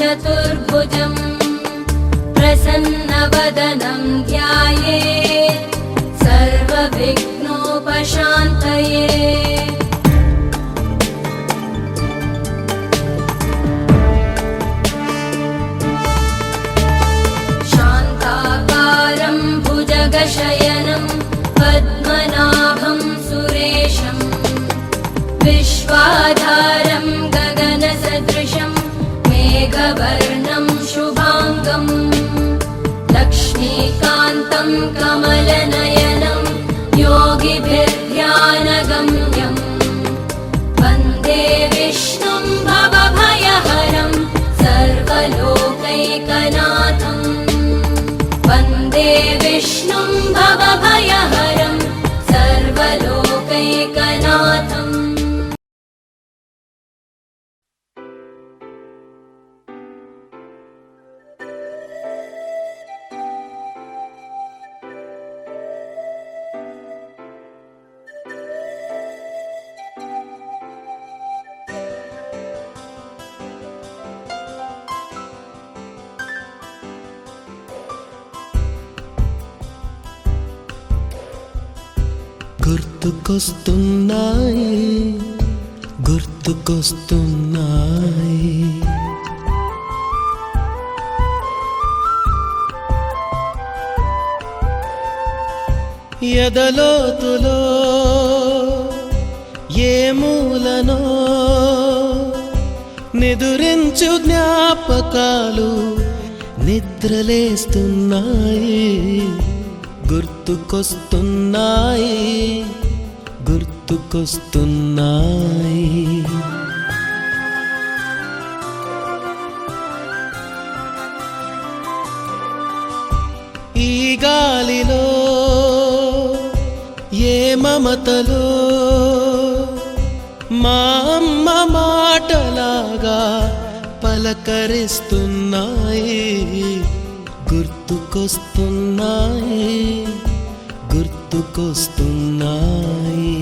चतुर्भुजम् प्रसन्नवदनं ध्यायेत् सर्वविघ्नोपशान्तये। शान्ताकारं भुजगशयनं पद्मनाभं सुरेशं विश्वाधारं गगनसदृशं मेघवर्णं शुभाङ्गम् लक्ष्मीकान्तं कमलनयनं योगिभिर्ध्यानगम्यं वन्दे विष्णुं भवभयहरं सर्वलोकैकनाथं वन्दे विष्णुं भवभयहरं सर्वलोकैकनाथम्। గుర్తుకొస్తున్నాయి గుర్తుకొస్తున్నాయి ఎదలోతులో ఏ మూలనో నిదురించు జ్ఞాపకాలు నిద్రలేస్తున్నాయి గుర్తుకొస్తున్నాయి గుర్తుకొస్తున్నాయి ఈ గాలిలో ఏ మమతలో మా అమ్మ మాటలాగా పలకరిస్తున్నాయి గుర్తుకొస్తున్నాయి గుర్తుకొస్తున్నాయి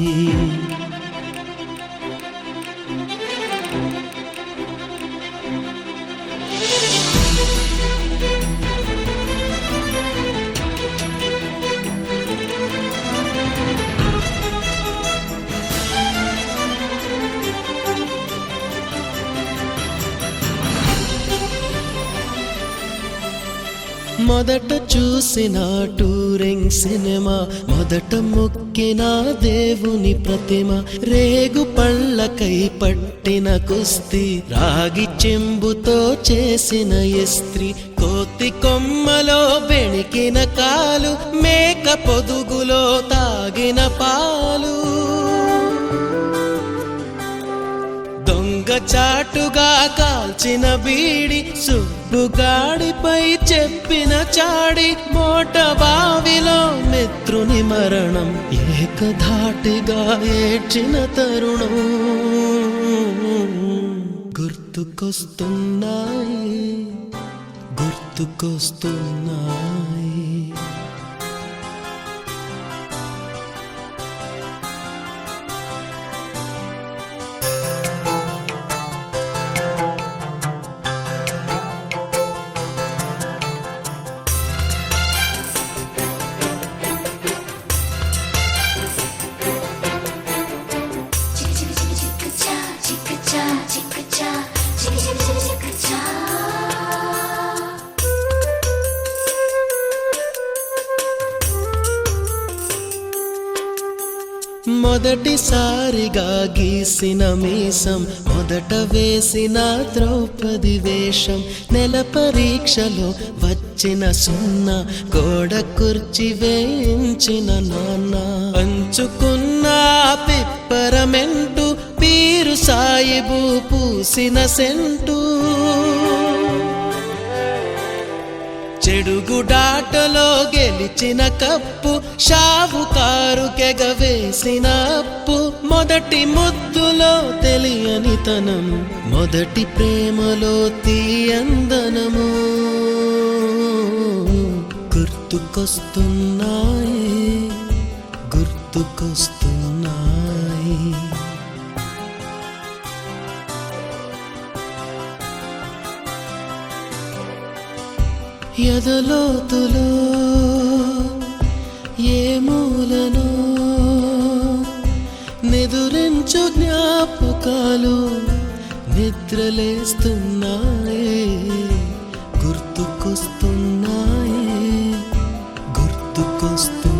మొదట చూసిన టూరింగ్ సినిమా మొదట మొక్కిన దేవుని ప్రతిమ రేగు పళ్ళకై పట్టిన కుస్తీ రాగి చెంబుతో చేసిన ఇస్త్రీ కోతి కొమ్మలో బెణికిన కాలు మేక పొదుగులో తాగిన పాలు చాటుగా కాల్చిన బీడి సుబ్బుగాడిపై చెప్పిన చాడి మోట బావిలో మిత్రుని మరణం ఏకధాటిగా ఏడ్చిన తరుణం గుర్తుకొస్తున్నాయి గుర్తుకొస్తున్నాయి మొదటిసారిగా గీసిన మీసం మొదట వేసిన ద్రౌపది వేషం నెల పరీక్షలో వచ్చిన సున్నా గోడ కుర్చీ వేయించిన నాన్న పంచుకున్న పిప్పరమెంటు పీరు సాయిబు పూసిన సెంటు చెడుగుడాటలో గెలిచిన కప్పు షావుకారు కెగవేసిన అప్పు మొదటి ముద్దులో తెలియని తనము మొదటి ప్రేమలో తీయందనము గుర్తుకొస్తున్నాయి గుర్తుకొస్తున్నాయి ఎదలోతులో ఏ మూలనో నిదురించు జ్ఞాపకాలు నిద్రలేస్తున్నాయే, గుర్తుకొస్తున్నాయే, గుర్తుకొస్తున్నాయే.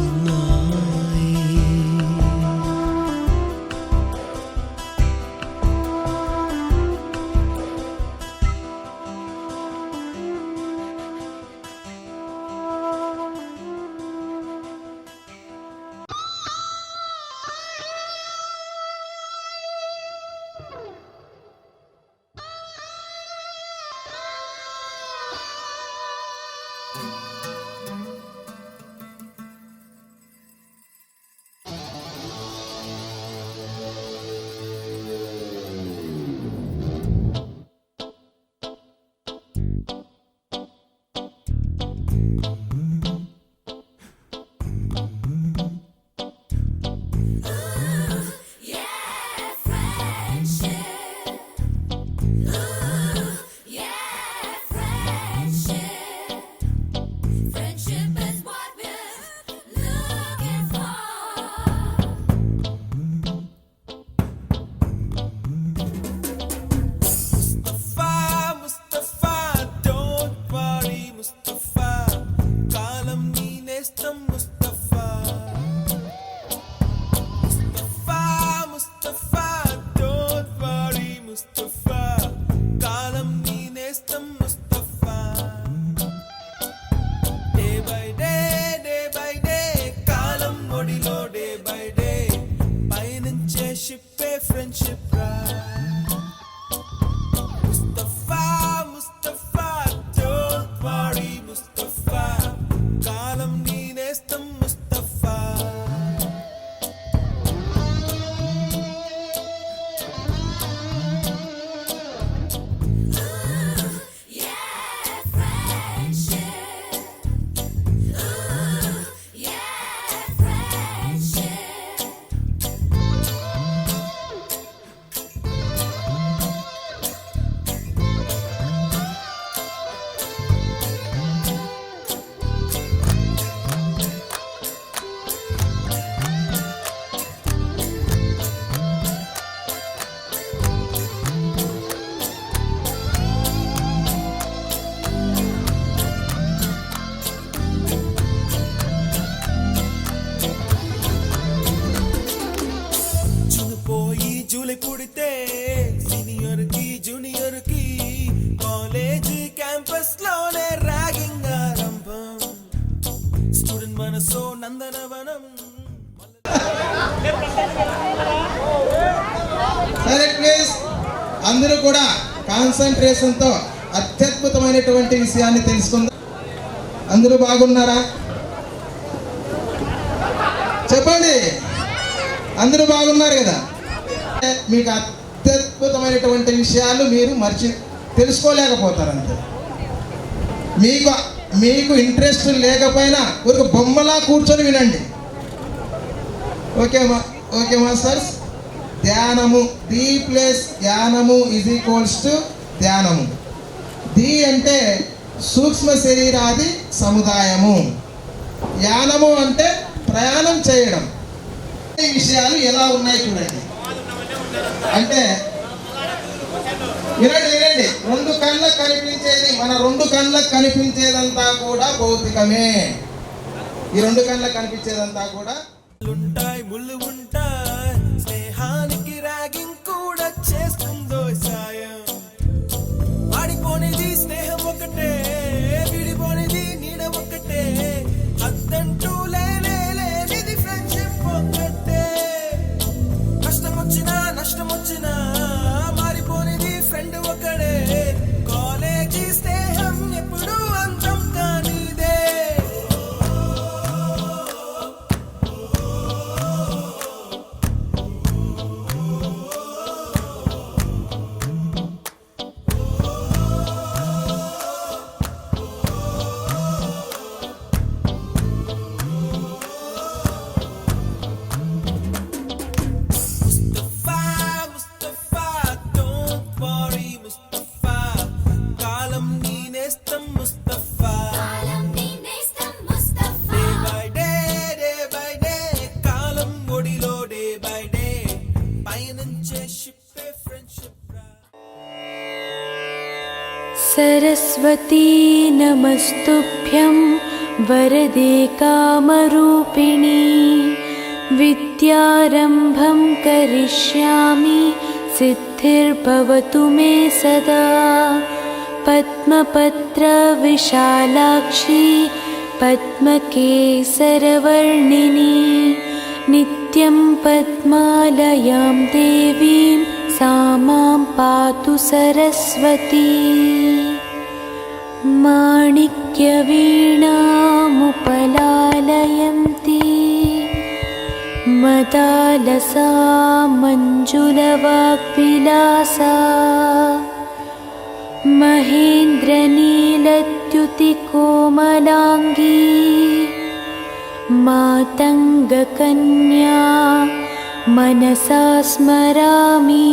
పుడితే సీనియర్ కి జూనియర్ కి కాలేజ్ క్యాంపస్ లోనే ర్యాగింగ్ ఆరంభం. స్టూడెంట్ మనసో నందనవనం. సరే ప్లీజ్ అందరూ కూడా కాన్సంట్రేషన్ తో అత్యద్భుతమైనటువంటి విషయాన్ని తెలుసుకుందాం. అందరూ బాగున్నారా? చెప్పండి, అందరూ బాగున్నారు కదా? మీకు అత్యద్భుతమైనటువంటి విషయాలు మీరు తెలుసుకోలేకపోతారు అంతే. మీకు ఇంట్రెస్ట్ లేకపోయినా ఒక బొమ్మలా కూర్చొని వినండి. Okay masters. ధ్యానము, ది ప్లస్ ధ్యానము ఈజ్ ఈక్వల్స్ టు ధ్యానము. ది అంటే సూక్ష్మ శరీరాది సముదాయము, యానము అంటే ప్రయాణం చేయడం. ఈ విషయాలు ఎలా ఉన్నాయి చూడండి. అంటే వినండి, రెండు కళ్ళకు కనిపించేది, మన రెండు కళ్ళకు కనిపించేదంతా కూడా భౌతికమే. ఈ రెండు కళ్ళకు కనిపించేదంతా కూడా ఉంటాయి, ముళ్ళు ఉంటాయి. స్నేహానికి ర్యాగింగ్ కూడా చేస్తుందో సాయం. వాడిపోనిది స్నేహం ఒకటే, విడిపోనిది నీడ ఒకటే. అద్దంటూ లేనిది ఫ్రెండ్షిప్ ఒకటే. కష్టం వచ్చినా నష్టం వచ్చినా మారిపోనిది ఫ్రెండ్ ఒకడే. కాలేజీ స్నేహం ఎప్పుడు అంతం కానిదే. सरस्वती नमस्तुभ्यं वरदे कामरूपिणी विद्यारम्भं करिष्यामि सिद्धिर्भवतु मे सदा पद्मपत्रविशालाक्षी पद्मकेसरवर्णिनी नित्यं पद्मालयां देवीं सा मां पातु सरस्वती माणिक्यवीणामुपलालयन्ती मदालसा मञ्जुलवाग्विलासा महेन्द्रनीलद्युतिकोमलाङ्गी मातङ्गकन्या मनसा स्मरामि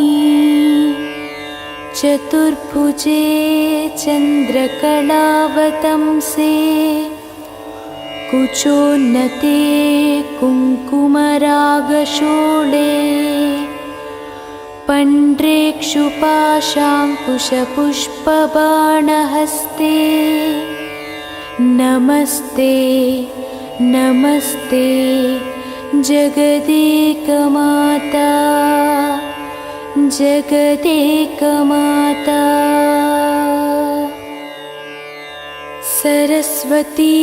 चतुर्भुजे चन्द्रकलावतंसे कुचोन्नते कुङ्कुमरागशोळे पण्ड्रेक्षुपाशाङ्कुशपुष्पबाणहस्ते नमस्ते नमस्ते जगदेकमाता जगदेकमाता सरस्वती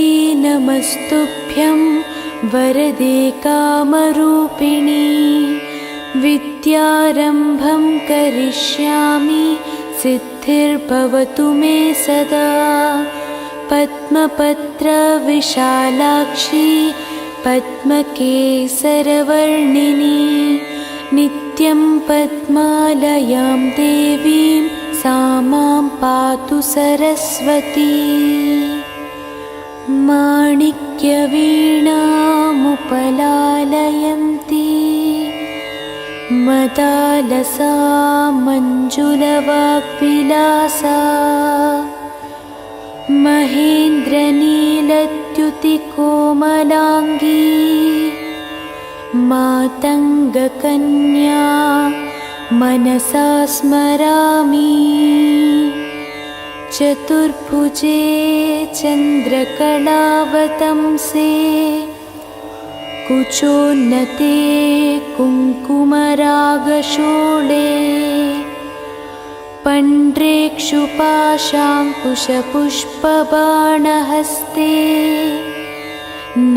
नमस्तुभ्यं वरदे कामरूपिणी विद्यारम्भं करिष्यामि सिद्धिर्भवतु मे सदा पद्मपत्रविशालाक्षी पद्मकेसरवर्णिनी नित्यं पद्मालयां देवीं सा मां पातु सरस्वती माणिक्यवीणामुपलालयन्ती मदालसा मञ्जुलवाग्विलासा महेन्द्रनीलद्युतिकोमलाङ्गी मातङ्गकन्या मनसा स्मरामि चतुर्भुजे चन्द्रकलावतंसे कुचोन्नते कुङ्कुमरागशोळे पण्ड्रेक्षुपाशाङ्कुशपुष्पबाणहस्ते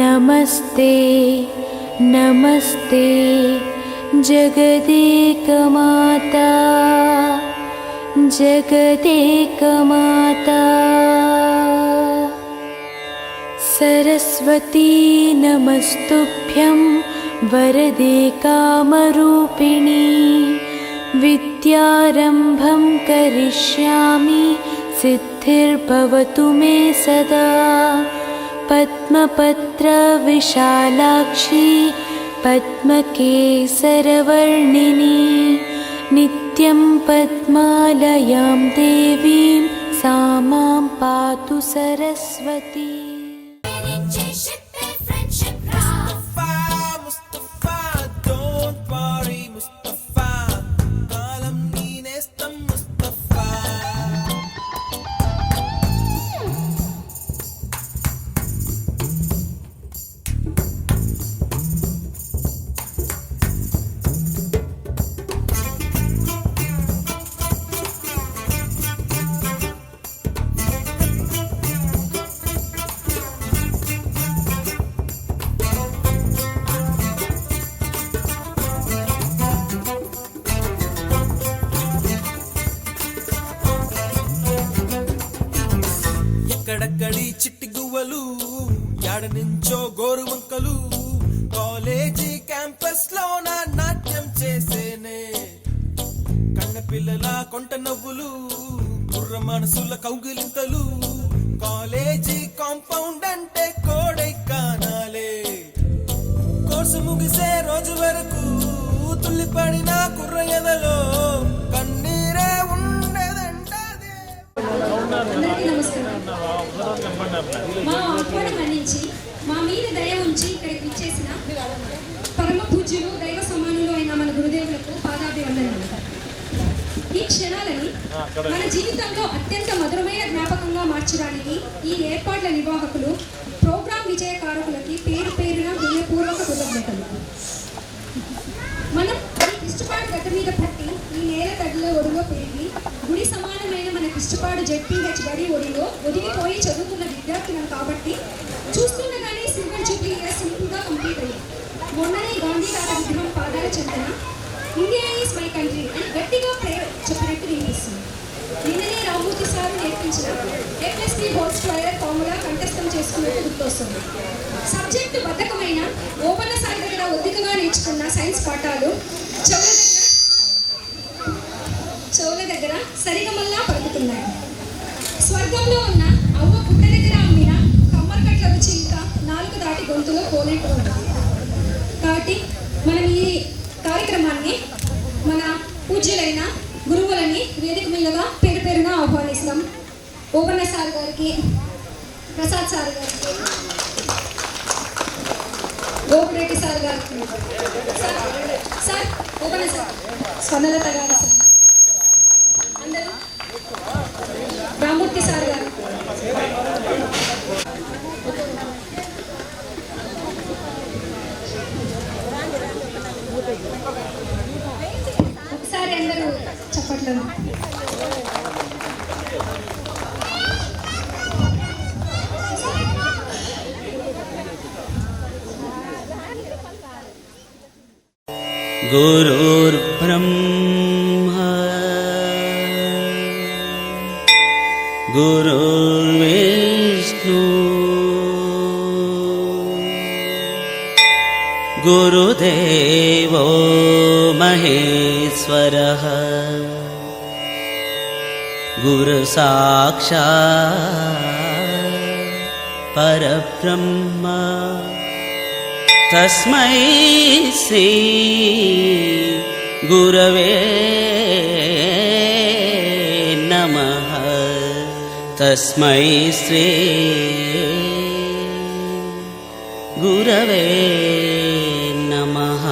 नमस्ते नमस्ते जगदेकमाता जगदेकमाता सरस्वती नमस्तुभ्यं वरदे कामरूपिणी विद्यारम्भं करिष्यामि सिद्धिर्भवतु मे सदा पद्मपत्रविशालाक्षी पद्मकेसरवर्णिनी नित्यं पद्मालयां देवीं सा मां पातु Saraswati Mustafa, don't worry, Mustafa. Kalam neestam Mustafa. ఎక్కడక్కడి చిట్టి గువ్వలు యాడ నుంచో గోరు వంకలు కాలేజీ క్యాంపస్ లోన నాట్యం చేసేనే కన్న పిల్లల కొంట నవ్వులు కుర్ర మనసుల కౌగిలింతలు కాలేజీ కాంపౌండ్ అంటే కోడై కానాలే కోర్సు ముగిసే రోజు వరకు తుల్లిపడిన కుర్ర ఎదలో కన్నీరే ఉండేదంటదే. అందరికీ నమస్కారం. మా ఆహ్వానం మన్నించి మా మీద దయ ఉంచి ఇక్కడికి విచ్చేసిన పరమ పూజ్యులు దైవ సమానులు అయిన మన గురుదేవులకు పాదాభివందనలు. ఈ క్షణాలని మన జీవితంలో అత్యంత మధురమైన జ్ఞాపకంగా మార్చడానికి ఈ ఏర్పాట్ల నిర్వాహకులు ప్రోగ్రాం విజయకారకులకి పేరు పేరున హృదయపూర్వక కృతజ్ఞతలు. మనం ఈ కృష్ణపాడు గడ్డ మీద పుట్టి ఈ నేల తడిలో ఒడిలో పెరిగి గుడి సమానమైన మన కృష్ణపాడు జెడ్పీహెచ్ బడి ఒడిలో ఒదిగిపోయి చదువుతున్న విద్యార్థులను కాబట్టి చూస్తుండగానే సిల్వర్ జూబ్లీ ఇయర్ సింపుల్గా కంప్లీట్ అయ్యింది. మొన్ననే గాంధీ తాత విగ్రహం పాదాల చెందిన ఇండియా ఈజ్ మై కంట్రీ అని గట్టిగా ప్రేయర్ చెప్పినట్టు వినిపిస్తుంది. నిన్ననే రామూర్తి సార్ నేర్పించిన A+B² ఫార్ములా కంఠస్థం చేసుకున్నట్టు గుర్తొస్తుంది. సబ్జెక్టు బద్ధకమైన ఓపెన్ సార్ దగ్గర ఒద్దికగా నేర్చుకున్న సైన్స్ పాఠాలు చెవుల దగ్గర సరిగమల్లా పలుకుతున్నాయి. స్వర్గంలో ఉన్న అవ్వ పుట్ట దగ్గర అమ్మిన కమ్మరికట్ల రుచి ఇంకా నాలుగు దాటి గొంతులో పోలేట్టు ఉంది. కాబట్టి మనం ఈ కార్యక్రమాన్ని మన పూజ్యులైన గురువులని వేదిక మీదుగా పేరు పేరున ఆహ్వానిస్తాం. ఓవన్న సార్ గారికి, ప్రసాద్ సార్ గారికి, గోపిరెడ్డి సార్ గారికి, సార్ ఓవన్న సార్, స్వర్ణలత గారు సార్, అందరూ రామూర్తి సార్ గారు, ఒకసారి అందరూ చప్పట్లు. गुरुर्ब्रह्मा गुरुर्विष्णु गुरुदेवो महेश्वरः गुरुसाक्षात् परब्रह्म तस्मै श्री गुरवे नमः. तस्मै श्री गुरवे नमः.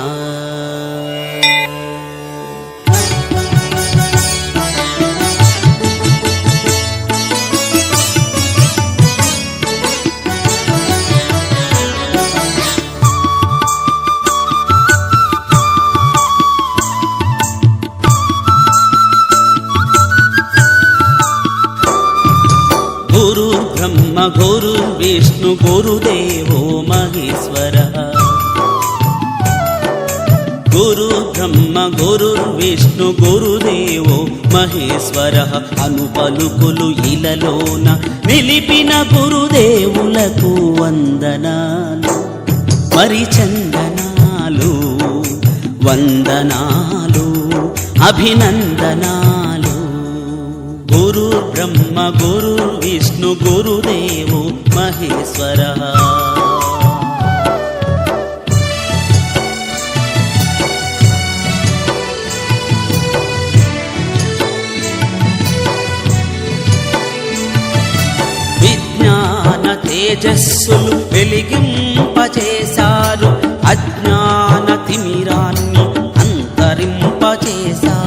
गुरुर्ब्रह्म गुरुर्विष्णु गुरुदेवो महेश्वरः. गुरुर्ब्रह्म गुरुर्विष्णु गुरुदेवो महेश्वरः. అనుపలుకులు ఇలలోన నిలిపిన గురుదేవులకు వందనాలు, మరి చందనాలు, వందనాలు, అభినందనాలు. गुरुर्ब्रह्म गुरुर्विष्णु गुरुदेवो महेश्वरः. విజ్ఞాన తేజస్సులు వెలిగింపచేశారు, అజ్ఞాన తిమిరాన్ని అంతరింపచేశారు.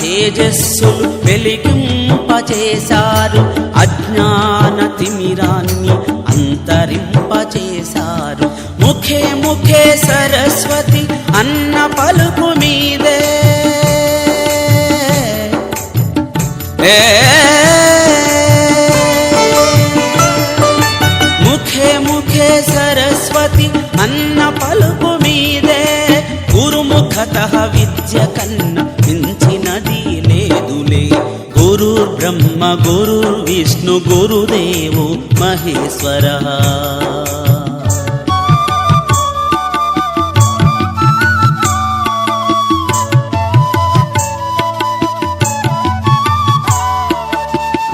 తేజస్సులు వెలిగింపచేశారు, అజ్ఞాన తిమిరాన్ని అంతరింపచేశారు. ముఖే ముఖే సరస్వతి అన్న పలుకు మీదే ముఖే ముఖే సరస్వతి అన్న పలుకు మీదే. గురుముఖతః విద్య కన్నా మించినది లేదులే. గురుర్బ్రహ్మ గురుర్విష్ణు గురుదేవో మహేశ్వరः.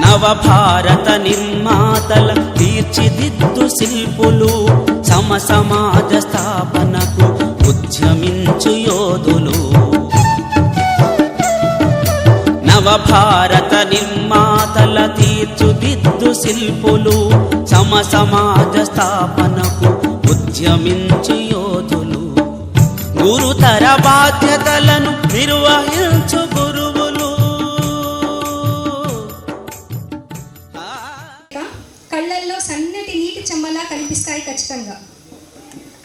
నవభారత నిర్మాతల తీర్చిదిద్దు శిల్పులు, సమ సమాజ స్థాపనకు ఉద్యమించు యోధులు. నవభారత నిర్మాతల తీర్చిదిద్దు శిల్పులు, సమ సమాజ స్థాపనకు ఉద్యమించు యోధులు. గురుతర బాధ్యతలను నిర్వహించు గురువులు. కళ్ళల్లో సన్నటి నీటి చెమ్మలా కనిపిస్తాయి ఖచ్చితంగా.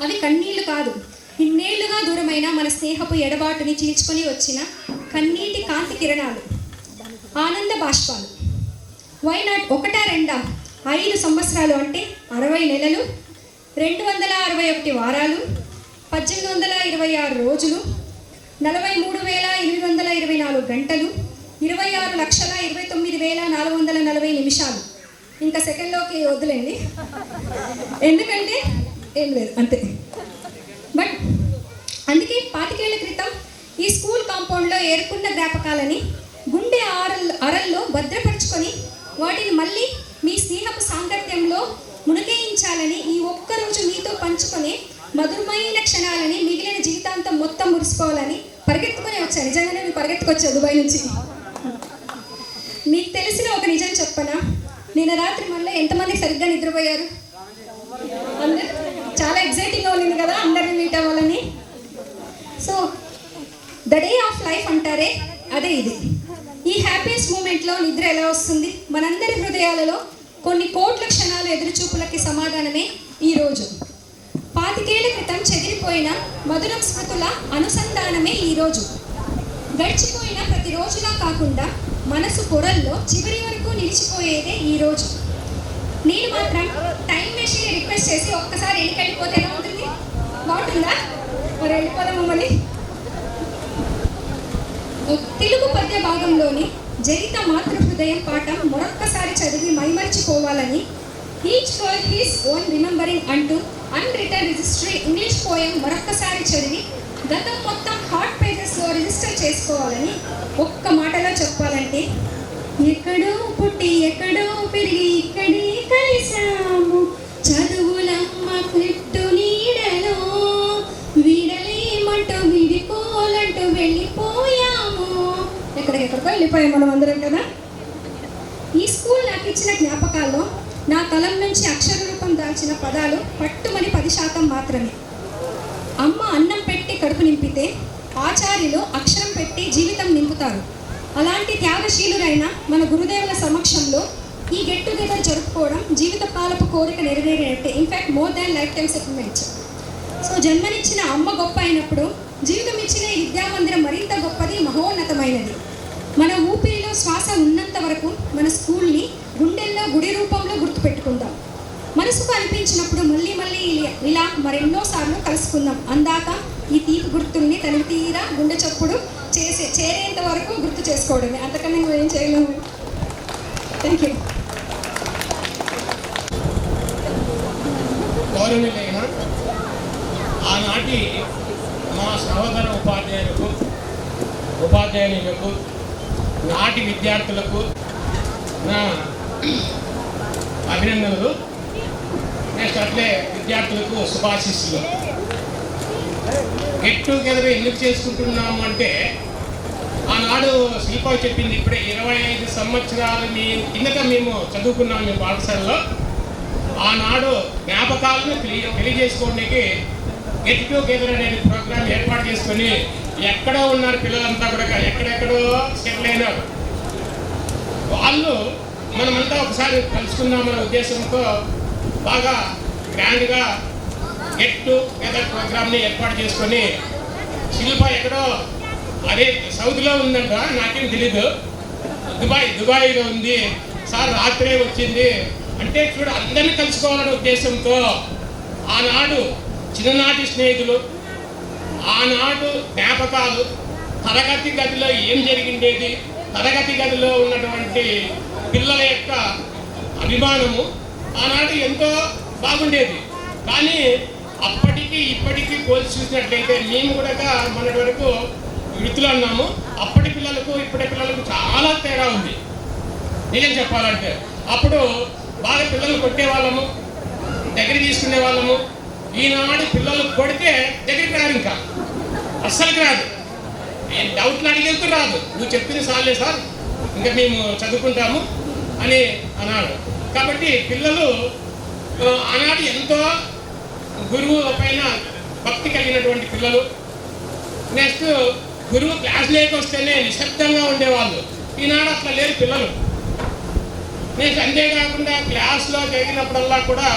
అవి కన్నీళ్లు కాదు, ఇన్నేళ్లుగా దూరమైన మన స్నేహపు ఎడబాటుని చీల్చుకొని వచ్చిన కన్నీటి కాంతి కిరణాలు, ఆనంద బాష్పాలు. వైనాట్ 1-2 5 సంవత్సరాలు అంటే 60 నెలలు, 261 వారాలు, 1826 రోజులు, 43,824 గంటలు, 26,29,440 నిమిషాలు. ఇంకా సెకండ్లోకి వద్దులేండి, ఎందుకంటే ఏం లేదు అంతే. బట్ అందుకే 25 ఏళ్ల క్రితం ఈ స్కూల్ కాంపౌండ్లో ఏర్పడిన జ్ఞాపకాలని గుండె అరల్లో భద్రపరుచుకొని వాటిని మళ్ళీ మీ స్నేహపు సాంగత్యంలో మునకేయించాలని ఈ ఒక్కరోజు మీతో పంచుకొని మధురమైన క్షణాలని మిగిలిన జీవితాంతం మొత్తం మురిసిపోవాలని పరిగెత్తుకొని వచ్చాను. నిజంగానే మీరు పరిగెత్తుకొచ్చారు దుబాయ్ నుంచి. మీకు తెలిసిన ఒక నిజం చెప్పనా? నిన్న రాత్రి మళ్ళీ ఎంతమంది సరిగ్గా నిద్రపోయారు? అందరు చాలా ఎగ్జైటింగ్గా ఉంది కదా అందరిని మీట్ అవ్వాలని. So the day of life అంటారే, అదే ఇది. ఈ హ్యాపీయెస్ట్ మూమెంట్లో నిద్ర ఎలా వస్తుంది? మనందరి హృదయాలలో కొన్ని కోట్ల క్షణాల ఎదురుచూపులకి సమాధానమే ఈరోజు. 25 ఏళ్ల క్రితం చెదిరిపోయిన మధుర స్మృతుల అనుసంధానమే ఈరోజు. గడిచిపోయిన ప్రతిరోజులా కాకుండా మనసు పొరల్లో చివరి వరకు నిలిచిపోయేదే ఈరోజు. నేను మాత్రం టైం మెషిన్ రిక్వెస్ట్ చేసి ఒక్కసారి వెళ్ళిపోతే ఎలా ఉంటుంది? బాగుంటుందా? మరి వెళ్ళిపోదాం మమ్మల్ని. తెలుగు పద్య భాగంలోని జరిత మాతృహృదయం పాఠం మరొక్కసారి చదివి మైమర్చిపోవాలని each for his own remembering అంటూ అన్రిటర్న్ రిజిస్ట్రీ ఇంగ్లీష్ పోయం మరొక్కసారి చదివి గతం మొత్తం హాట్ పేజెస్లో రిజిస్టర్ చేసుకోవాలని ఒక్క మాటలో చెప్పాలంటే, ఎక్కడో పుట్టి ఎక్కడో పెరిగి ఇక్కడే కలిసాము, చదువులమ్మ క్లిట్టు నీడలో వీడలేమంటూ విడిపోలంటూ వెళ్ళిపోయాము. ఎక్కడికెక్కడికో వెళ్ళిపోయాము మనం అందరం కదా. ఈ స్కూల్ నాకు ఇచ్చిన జ్ఞాపకాల్లో నా కలం నుంచి అక్షర రూపం దాల్చిన పదాలు పట్టుమని 10% మాత్రమే. అమ్మ అన్నం పెట్టి కడుపు నింపితే ఆచార్యులు అక్షరం పెట్టి జీవితం నింపుతారు. అలాంటి త్యాగశీలురైన మన గురుదేవుల సమక్షంలో ఈ గెట్ టుగెదర్ జరుపుకోవడం జీవిత కాలపు కోరిక నెరవేరేటట్టే. In fact more than lifetime settlements. So జన్మనిచ్చిన అమ్మ గొప్ప అయినప్పుడు జీవితం ఇచ్చిన ఈ విద్యామందిరం మరింత గొప్పది, మహోన్నతమైనది. మన ఊపిరిలో శ్వాస ఉన్నంత వరకు మన స్కూల్ని గుండెల్లో గుడి రూపంలో గుర్తుపెట్టుకుందాం. మనసుకు అనిపించినప్పుడు మళ్ళీ మళ్ళీ ఇలా మరెన్నోసార్లు కలుసుకుందాం. అందాక ఈ తీపి గుర్తుల్ని తనివి తీరా గుండె చప్పుడు చేరేంత వరకు గుర్తు చేసుకోవడమే, అంతకన్నా మేము ఏం చేయలేము. Thank you. గౌరవనీయులైన ఆనాటి మా సహోదర ఉపాధ్యాయులకు నాటి విద్యార్థులకు నా అభినందనలు. నెక్స్ట్ అట్లే విద్యార్థులకు శుభాశీస్సులు. గెట్ టుగెదర్ ఎందుకు చేసుకుంటున్నాము అంటే, ఆనాడు శిల్ప చెప్పింది, ఇప్పుడే 25 సంవత్సరాలు కిందట మేము చదువుకున్నాము మీ పాఠశాలలో. ఆనాడు జ్ఞాపకాలను తెలియజేసుకోవడానికి గెట్ టుగెదర్ అనే ప్రోగ్రాం ఏర్పాటు చేసుకొని ఎక్కడో ఉన్నారు పిల్లలంతా కూడా, ఎక్కడెక్కడో సెటిల్ అయినారు. వాళ్ళు మనమంతా ఒకసారి కలుసుకుందామనే ఉద్దేశంతో బాగా గ్రాండ్గా గెట్ టుగెదర్ ప్రోగ్రామ్ని ఏర్పాటు చేసుకొని, శిల్ప ఎక్కడో అదే సౌత్లో ఉందంట, నాకేం తెలీదు, దుబాయ్లో ఉంది సార్, రాత్రే వచ్చింది అంటే చూడు అందరినీ కలుసుకోవాలనే ఉద్దేశంతో ఆనాడు చిన్ననాటి స్నేహితులు, ఆనాడు జ్ఞాపకాలు, తరగతి గదిలో ఏం జరిగిండేది, తరగతి గదిలో ఉన్నటువంటి పిల్లల యొక్క అభిమానము ఆనాడు ఎంతో బాగుండేది. కానీ అప్పటికి ఇప్పటికీ పోల్చి చూసినట్లయితే మేము కూడా మొన్నటి వరకు వృత్తులు అన్నాము, అప్పటి పిల్లలకు ఇప్పటి పిల్లలకు చాలా తేడా ఉంది. నిజం చెప్పాలంటే అప్పుడు బాగా పిల్లలు కొట్టేవాళ్ళము, దగ్గర తీసుకునే వాళ్ళము. ఈనాడు పిల్లలు కొడితే దగ్గరికి రాదు, ఇంకా అస్సలుకి రాదు, డౌట్లు అడిగేందుకు రాదు. నువ్వు చెప్పిన సార్లే సార్, ఇంకా మేము చదువుకుంటాము అని అన్నాడు. కాబట్టి పిల్లలు ఆనాడు ఎంతో గురువు పైన భక్తి కలిగినటువంటి పిల్లలు, నెక్స్ట్ గురువు క్లాస్లోకి వస్తేనే నిశ్శబ్దంగా ఉండేవాళ్ళు. ఈనాడు అట్లా లేరు పిల్లలు. నెక్స్ట్ అంతేకాకుండా క్లాస్లో జరిగినప్పుడల్లా కూడా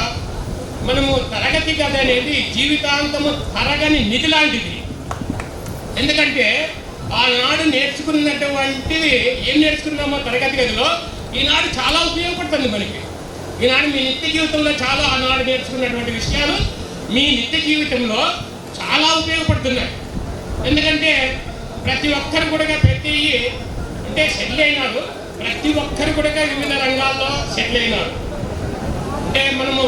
మనము తరగతి గది అనేది జీవితాంతము తరగని నిధి లాంటిది. ఎందుకంటే ఆనాడు నేర్చుకున్నటువంటివి ఏం నేర్చుకున్నామో తరగతి గదిలో ఈనాడు చాలా ఉపయోగపడుతుంది మనకి. ఈనాడు మీ నిత్య జీవితంలో చాలా ఆనాడు నేర్చుకున్నటువంటి విషయాలు మీ నిత్య జీవితంలో చాలా ఉపయోగపడుతున్నాయి. ఎందుకంటే ప్రతి ఒక్కరు కూడా ప్రతి అంటే సెటిల్ అయినారు. ప్రతి ఒక్కరు కూడా వివిధ రంగాల్లో సెటిల్ అయినారు. అంటే మనము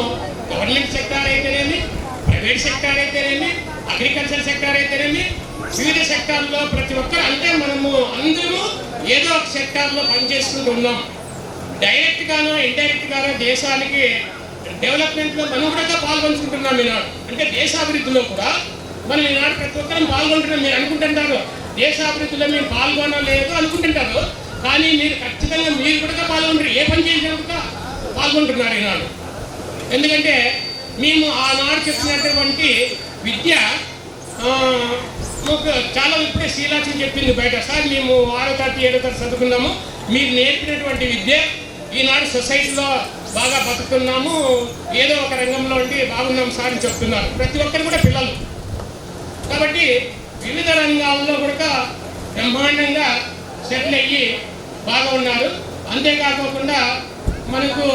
గవర్నమెంట్ సెక్టార్ అయితేనేమి, ప్రైవేట్ సెక్టార్ అయితేనేమి, అగ్రికల్చర్ సెక్టార్ అయితేనేమి, వివిధ సెక్టార్లో ప్రతి ఒక్కరు అంటే మనము అందరూ ఏదో ఒక సెక్టార్లో పనిచేసుకుంటూ ఉన్నాం. డైరెక్ట్గానో ఇండైరెక్ట్గానో దేశానికి డెవలప్మెంట్లో మనం కూడా పాల్గొంటున్నాం ఈనాడు. అంటే దేశాభివృద్ధిలో కూడా మనం ఈనాడు ప్రతి ఒక్కరం పాల్గొంటున్నాం. మీరు అనుకుంటుంటారు దేశాభివృద్ధిలో మేము పాల్గొనలేదు అనుకుంటుంటారు, కానీ మీరు ఖచ్చితంగా మీరు కూడా పాల్గొంటారు. ఏ పని చేసినా కూడా పాల్గొంటున్నారు ఈనాడు. ఎందుకంటే మేము ఆనాడు చెప్పినటువంటి విద్య చాలా ఇప్పుడే శ్రీలాక్ష్మి చెప్పింది బయట. సార్ మేము 6వ తరగతి 7వ తరగతి చదువుకున్నాము, మీరు నేర్పినటువంటి విద్య ఈనాడు సొసైటీలో బాగా బతుకుతున్నాము, ఏదో ఒక రంగంలో ఉండి బాగున్నాం సార్ అని చెప్తున్నారు ప్రతి ఒక్కరు కూడా పిల్లలు. కాబట్టి వివిధ రంగాల్లో కూడా బ్రహ్మాండంగా సెటిల్ అయ్యి బాగా ఉన్నారు. అంతేకాకుండా మనకు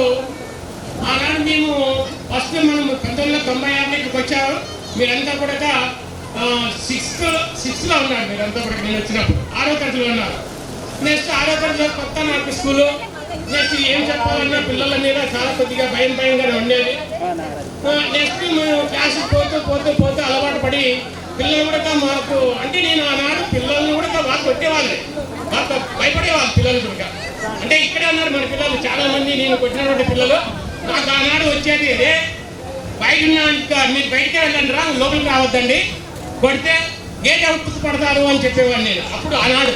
ఆనాడు మేము ఫస్ట్ మనం 1996 వచ్చారు. మీరంతా కూడా సిక్స్త్లో ఉన్నారు. మీరంతా కూడా నేను వచ్చినప్పుడు 6వ తరగతిలో ఉన్నారు. నెక్స్ట్ 6వ తరగతిలో కొత్త నాకు స్కూలు. నెక్స్ట్ ఏం చెప్పాలన్నా పిల్లల మీద చాలా కొద్దిగా భయంగానే ఉండేది. నెక్స్ట్ మేము క్లాసుకి పోతూ అలవాటు పడి పిల్లలు కూడా మాకు అంటే నేను ఆనాడు పిల్లల్ని కూడా బాగా కొట్టేవాళ్ళు, బాగా భయపడేవాళ్ళు పిల్లలు కూడా. అంటే ఇక్కడే ఉన్నారు మన పిల్లలు చాలా మంది, నేను కొట్టినటువంటి పిల్లలు. నాకు ఆనాడు వచ్చేది అదే బయట మీరు బయటకే వెళ్ళండి రా, లోపలికి రావద్దండి, కొడితే గేట్ అవుట్ పడతారు అని చెప్పేవాడిని నేను. అప్పుడు ఆనాడు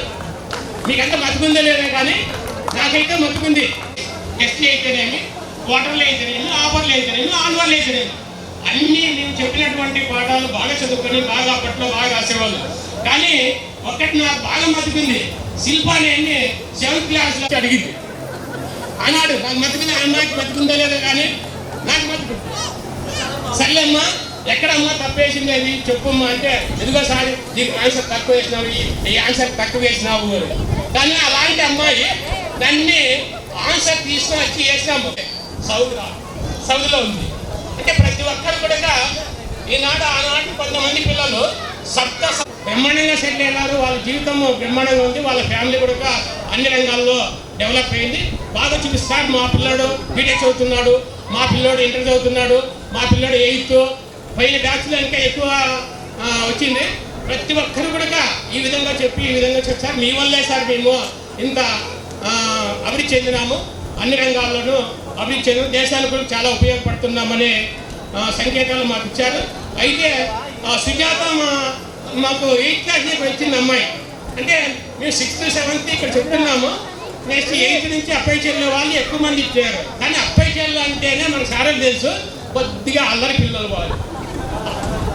మీకంతా మతుకుందో లేదో కానీ నాకైతే మతుకుంది. ఎస్టీ అయితేనేమి, వాటర్లు అయితేనేమి, ఆఫర్లు అయితేనేమి, ఆన్వర్లు అయితేనేమి అన్నీ నేను చెప్పినటువంటి పాఠాలు బాగా చదువుకొని బాగా అప్పట్లో బాగా రాసేవాళ్ళు. కానీ ఒక్కటి నాకు బాగా మతుకుంది, శిల్పాన్ని అన్ని 7th క్లాస్లో అడిగింది. ఆనాడు నాకు మతుకుంది, అమ్మాయికి మతుకుందో లేదో కానీ నాకు మతుకుంది. సర్లేమ్మా ఎక్కడమ్మా తప్పేసింది అది చెప్పమ్మా అంటే, ఎదుగో సారి దీనికి ఆన్సర్ తక్కువ వేసినావు, ఈ ఆన్సర్ తక్కువ వేసినావు. కానీ అలాంటి అమ్మాయి దాన్ని ఆన్సర్ తీసుకొని వచ్చి వేసినాము. సౌదిలో ఉంది. అంటే ప్రతి ఒక్కరు కూడా ఈనాడు ఆనాటి కొంతమంది పిల్లలు బ్రహ్మాండంగా సెటిల్ అయినారు. వాళ్ళ జీవితం బ్రహ్మాండంగా ఉంది. వాళ్ళ ఫ్యామిలీ కూడా అన్ని రంగాల్లో డెవలప్ అయింది. బాగా చూపిస్తారు. మా పిల్లాడు బీటెక్ చదువుతున్నాడు, మా పిల్లోడు ఇంటర్ చదువుతున్నాడు, మా పిల్లోడు 8th, పైన బ్యాచ్లో ఇంకా ఎక్కువ వచ్చింది. ప్రతి ఒక్కరు కూడా ఈ విధంగా చెప్పి ఈ విధంగా చెప్పారు. మీ వల్లే సార్ మేము ఇంత అభివృద్ధి చెందినాము, అన్ని రంగాల్లోనూ అభివృద్ధి చెందిన దేశానికి కూడా చాలా ఉపయోగపడుతున్నామనే సంకేతాలు మాకు ఇచ్చారు. అయితే సుజాత మాకు 8th క్లాస్ వచ్చింది అమ్మాయి. అంటే మేము 6th 7th ఇక్కడ చెప్తున్నాము. నెక్స్ట్ 8th నుంచి అప్పై చెల్లె వాళ్ళు ఎక్కువ మంది ఇచ్చారు. కానీ అప్పై చెల్లె అంటేనే మనకు సార్లు తెలుసు కొద్దిగా అల్లరి పిల్లలు వాళ్ళు.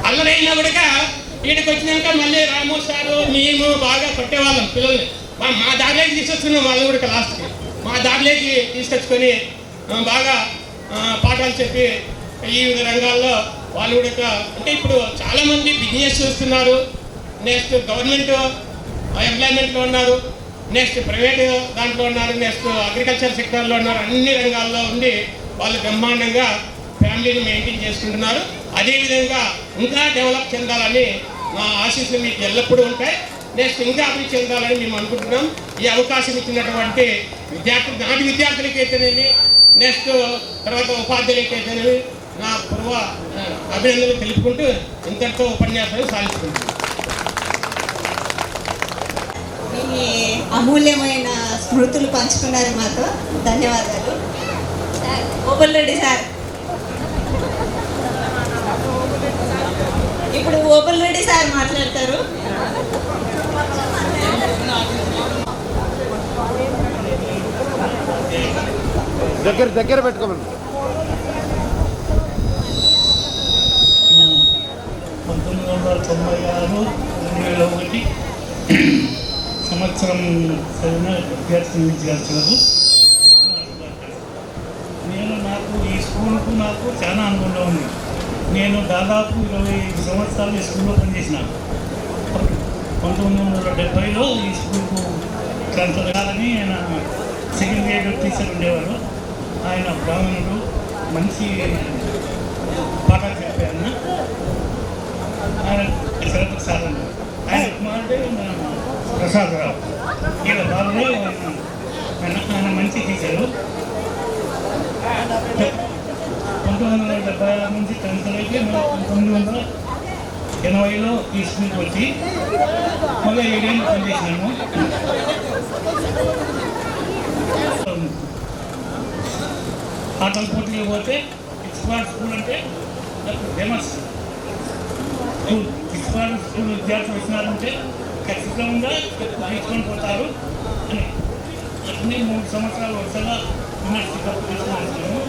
అల్లరైనా కూడా వీడికి వచ్చినాక మళ్ళీ రాము సారు మేము బాగా కొట్టేవాళ్ళం పిల్లల్ని. మా దారిలోకి తీసుకొచ్చుకున్నాం వాళ్ళు కూడా లాస్ట్కి మా దారిలోకి తీసుకొచ్చుకొని బాగా పాఠాలు చెప్పి ఈ వివిధ రంగాల్లో వాళ్ళు కూడా అంటే ఇప్పుడు చాలామంది బిజినెస్ చూస్తున్నారు. నెక్స్ట్ గవర్నమెంట్ ఎంప్లాయ్మెంట్లో ఉన్నారు, నెక్స్ట్ ప్రైవేట్ దాంట్లో ఉన్నారు, నెక్స్ట్ అగ్రికల్చర్ సెక్టర్లో ఉన్నారు. అన్ని రంగాల్లో ఉండి వాళ్ళు బ్రహ్మాండంగా ఫ్యామిలీని మెయింటైన్ చేసుకుంటున్నారు. అదేవిధంగా ఇంకా డెవలప్ చెందాలని మా ఆశీస్సులు మీకు ఎల్లప్పుడూ ఉంటాయి. నెక్స్ట్ ఇంకా అభివృద్ధి చెందాలని మేము అనుకుంటున్నాం. ఈ అవకాశం ఇచ్చినటువంటి విద్యార్థులు, నాటి విద్యార్థులకి అయితేనేమి, నెక్స్ట్ తర్వాత ఉపాధ్యాయులకి అయితేనేమి నా పూర్వ అభినందనలు తెలుపుకుంటూ ఇంతటితో ఉపన్యాసాలు సాధిస్తున్నాను. మీ అమూల్యమైన స్మృతులు పంచుకున్నారు మాతో, ధన్యవాదాలు. ఓబుల్ రెడ్డి సార్, ఇప్పుడు ఓబుల్ రెడ్డి సార్ మాట్లాడతారు. దగ్గర పెట్టుకోమని. 1996, నెలలో ఒకటి సంవత్సరం చదివిన విద్యార్థి విద్యార్థులకు నాకు ఈ స్కూల్కు నాకు చాలా అనుభవం ఉంది. నేను దాదాపు 25 సంవత్సరాలు ఈ స్కూల్లో పనిచేసినాను. 1970లో ఈ స్కూల్కు ట్రాన్స్ఫర్ కాదని ఆయన సెకండ్ గ్రేడ్ టీచర్ ఉండేవారు. ఆయన బ్రాహ్మణుడు, మంచి పాఠాలు చెప్పారు. ఆయన శరత్ సార్ అండి. ఆయన కుమారుడే ప్రసాదరావు. ఇలా బాబులో ఆయన మంచి టీచరు. 1976 నుంచి ట్రాన్స్ఫర్ అయితే 1980లో ఈ స్కూల్కి వచ్చి మళ్ళీ 7 ఏళ్ళు పనిచేసినాము. ఆటల పోటీలు పోతే ఇస్పాట్ స్కూల్ అంటే ఫేమస్ స్కూల్. ఇస్పాట్ స్కూల్ విద్యార్థులు వచ్చినారంటే ఖచ్చితంగా తీసుకొని పోతారు అని అన్ని 3 సంవత్సరాలు వరుసగా యూనివర్సిటీ కప్పు తీసుకున్నాము.